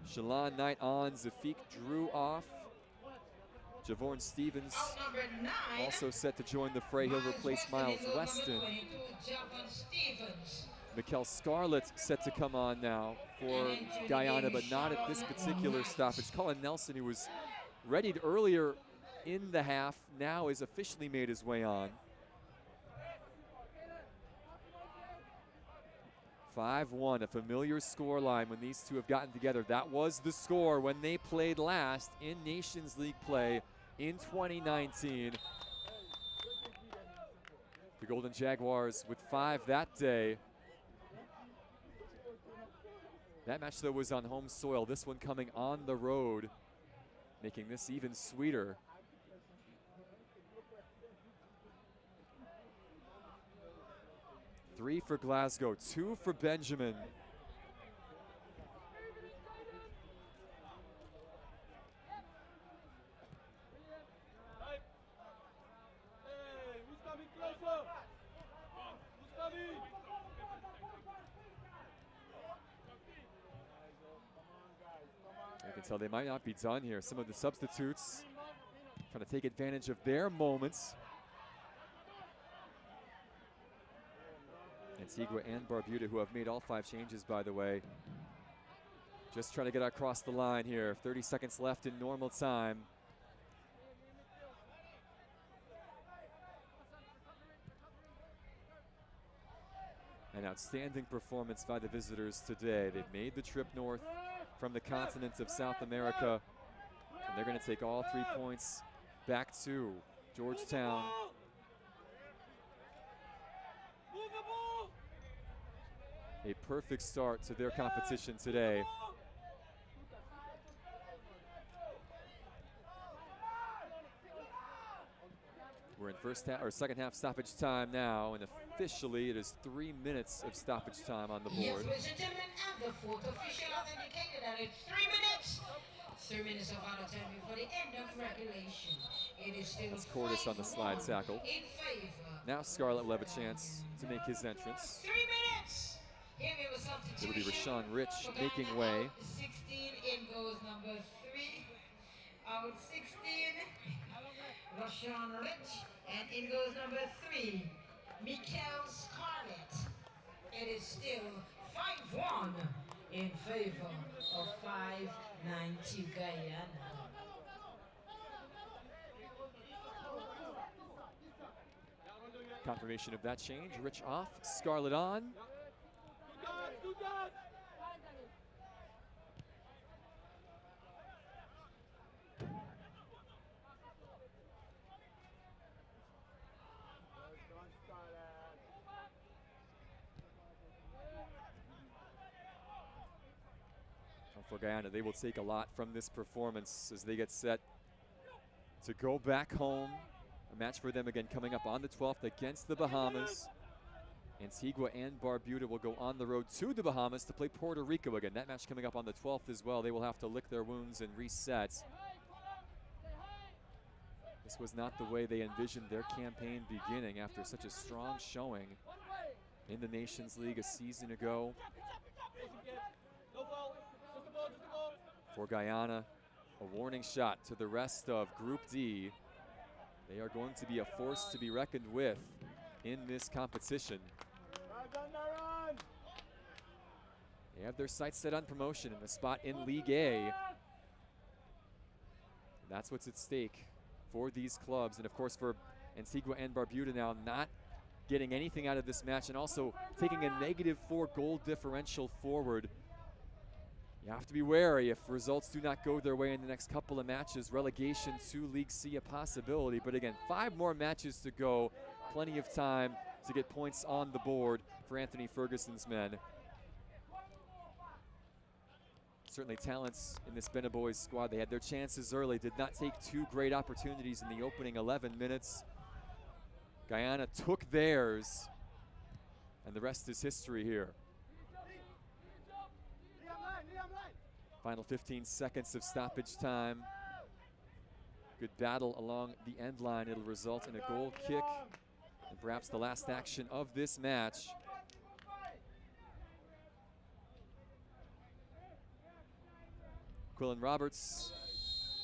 A: Shalon Knight on, Zafik Drew off. Javorn Stevens also set to join the fray. He'll replace Miles Weston. Mikel Scarlett set to come on now for Guyana, but not at this particular stoppage. Colin Nelson, who was readied earlier in the half, now is officially made his way on. 5-1, a familiar scoreline when these two have gotten together. That was the score when they played last in Nations League play in 2019. The Golden Jaguars with 5 that day. That match, though, was on home soil. This one coming on the road, making this even sweeter. Three for Glasgow, 2 for Benjamin. tell they might not be done here. Some of the substitutes trying to take advantage of their moments. Antigua and Barbuda, who have made all 5 changes, by the way, just trying to get across the line here. 30 seconds left in normal time. An outstanding performance by the visitors today. They've made the trip north from the continent of South America, and they're going to take all 3 points back to Georgetown. A perfect start to their competition today. We're in second half stoppage time now, and officially it is 3 minutes of stoppage time on the board.
B: Yes, ladies and gentlemen, and the fourth official has indicated that it's 3 minutes. 3 minutes of added time before the end of regulation. It is still
A: That's Cordis on the slide tackle.
B: in favor.
A: Now Scarlett will have a chance to make his entrance.
B: 3 minutes. Here we have a substitution.
A: It will be Rashawn Rich making way.
B: 16 in goes number 3. Out 16. Rashawn Rich. And in goes number 3. Mikel Scarlett. It is still 5-1 in favor of 5-9 to Guyana.
A: Confirmation of that change. Rich off, Scarlett on. For Guyana, they will take a lot from this performance as they get set to go back home. A match for them again coming up on the 12th against the Bahamas. Antigua and Barbuda will go on the road to the Bahamas to play Puerto Rico again. That match coming up on the 12th as well. They will have to lick their wounds and reset. This was not the way they envisioned their campaign beginning after such a strong showing in the Nations League a season ago. For Guyana, a warning shot to the rest of Group D. They are going to be a force to be reckoned with in this competition. They have their sights set on promotion in the spot in League A. That's what's at stake for these clubs. And of course for Antigua and Barbuda now not getting anything out of this match and also taking a -4 goal differential forward. You have to be wary if results do not go their way in the next couple of matches. Relegation to League C a possibility, but again, 5 more matches to go. Plenty of time to get points on the board for Anthony Ferguson's men. Certainly talents in this Bena Boys squad. They had their chances early, did not take 2 great opportunities in the opening 11 minutes. Guyana took theirs, and the rest is history here. Final 15 seconds of stoppage time. Good battle along the end line. It'll result in a goal kick and perhaps the last action of this match. Quillen Roberts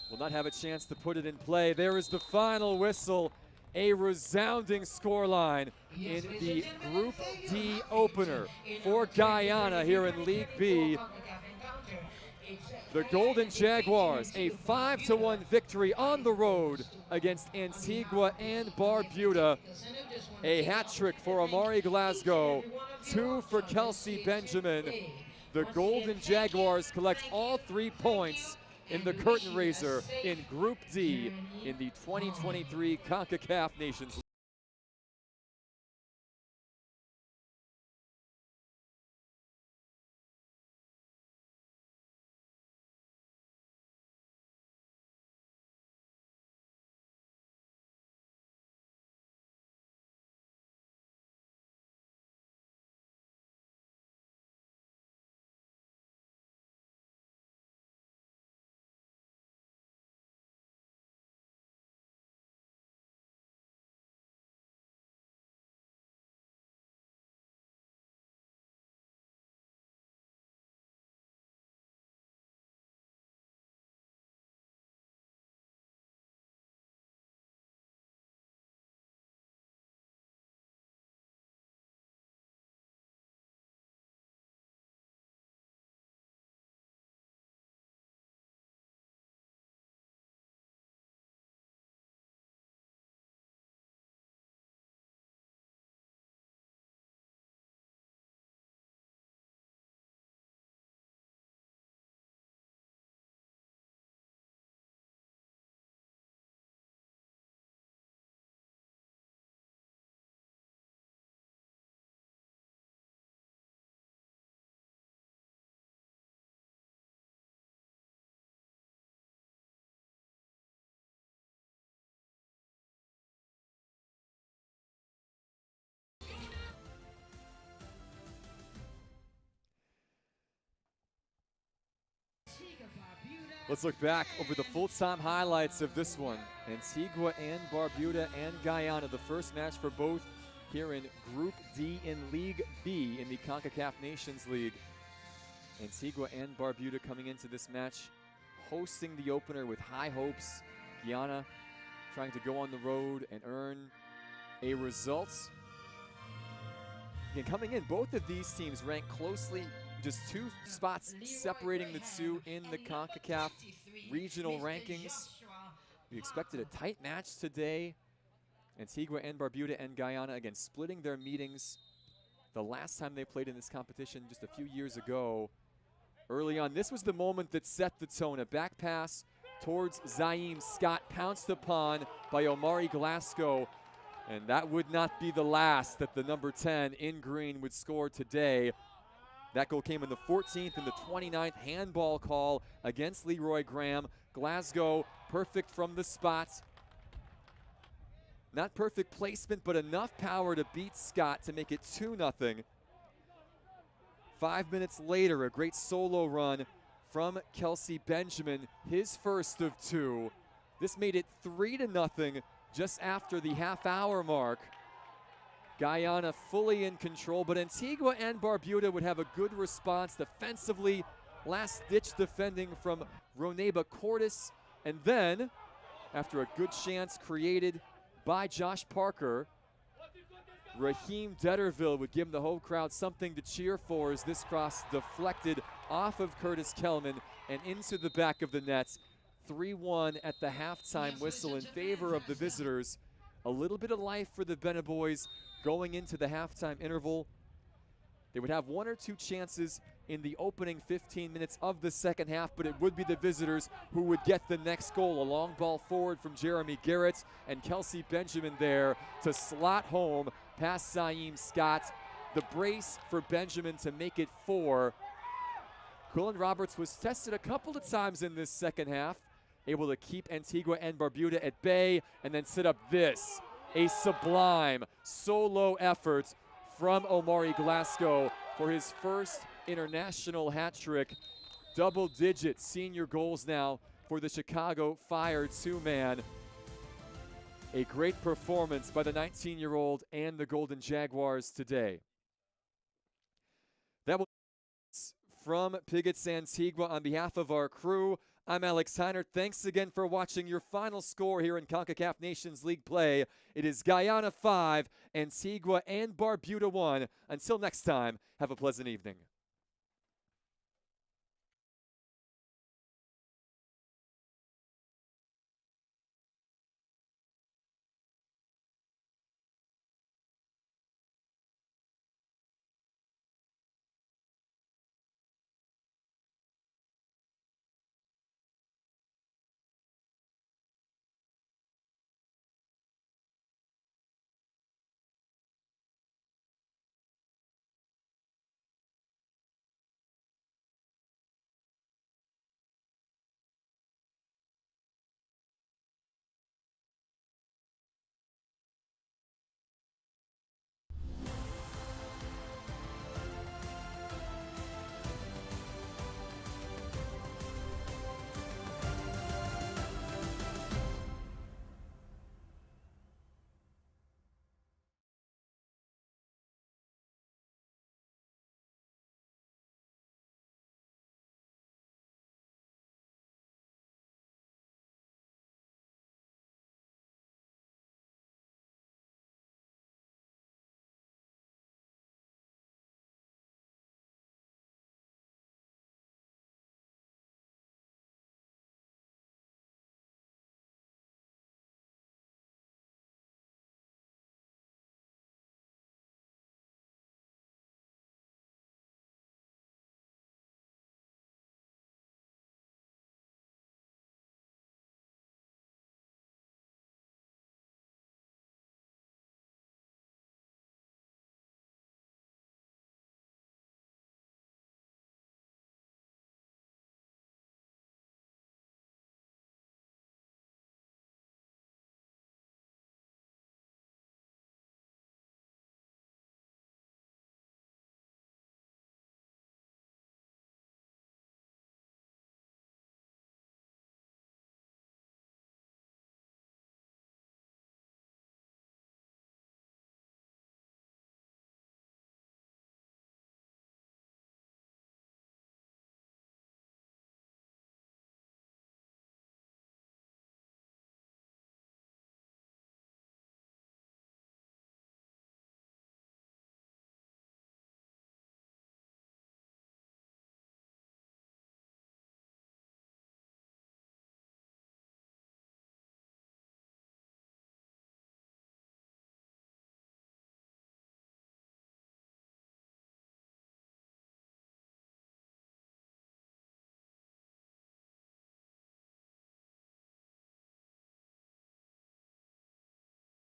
A: will not have a chance to put it in play. There is the final whistle. A resounding scoreline in the Group D opener for Guyana here in League B. The Golden Jaguars, a 5-1 victory on the road against Antigua and Barbuda. A hat trick for Amari Glasgow, 2 for Kelsey Benjamin. The Golden Jaguars collect all 3 points in the curtain raiser in Group D in the 2023 Concacaf Nations League. Let's look back over the full-time highlights of this one. Antigua and Barbuda and Guyana, the first match for both here in Group D in League B in the Concacaf Nations League. Antigua and Barbuda coming into this match, hosting the opener with high hopes. Guyana trying to go on the road and earn a result. Again, coming in, both of these teams rank closely, just 2 spots separating the two in the Concacaf regional rankings. We expected a tight match today. Antigua and Barbuda and Guyana, again, splitting their meetings. The last time they played in this competition just a few years ago. Early on, this was the moment that set the tone. A back pass towards Zaim Scott, pounced upon by Omari Glasgow. And that would not be the last that the number 10 in green would score today. That goal came in the 14th and the 29th. Handball call against Leroy Graham. Glasgow, perfect from the spot. Not perfect placement, but enough power to beat Scott to make it 2-0. 5 minutes later, a great solo run from Kelsey Benjamin, his first of 2. This made it 3-0 just after the half-hour mark. Guyana fully in control, but Antigua and Barbuda would have a good response defensively. Last-ditch defending from Roneba Cortis. And then, after a good chance created by Josh Parker, Raheem Detterville would give the home crowd something to cheer for as this cross deflected off of Curtis Kellman and into the back of the net. 3-1 at the halftime whistle in favor of the visitors. A little bit of life for the Bena boys going into the halftime interval. They would have 1 or 2 chances in the opening 15 minutes of the second half, but it would be the visitors who would get the next goal. A long ball forward from Jeremy Garrett and Kelsey Benjamin there to slot home past Zaim Scott. The brace for Benjamin to make it 4. Quillen Roberts was tested a couple of times in this second half, able to keep Antigua and Barbuda at bay and then set up this. A sublime solo effort from Omari Glasgow for his first international hat trick. Double-digit senior goals now for the Chicago Fire 2-man. A great performance by the 19-year-old and the Golden Jaguars today. That was from Pigots Antigua. On behalf of our crew, I'm Alex Heiner. Thanks again for watching. Your final score here in CONCACAF Nations League play. It is Guyana 5, Antigua and Barbuda 1. Until next time, have a pleasant evening.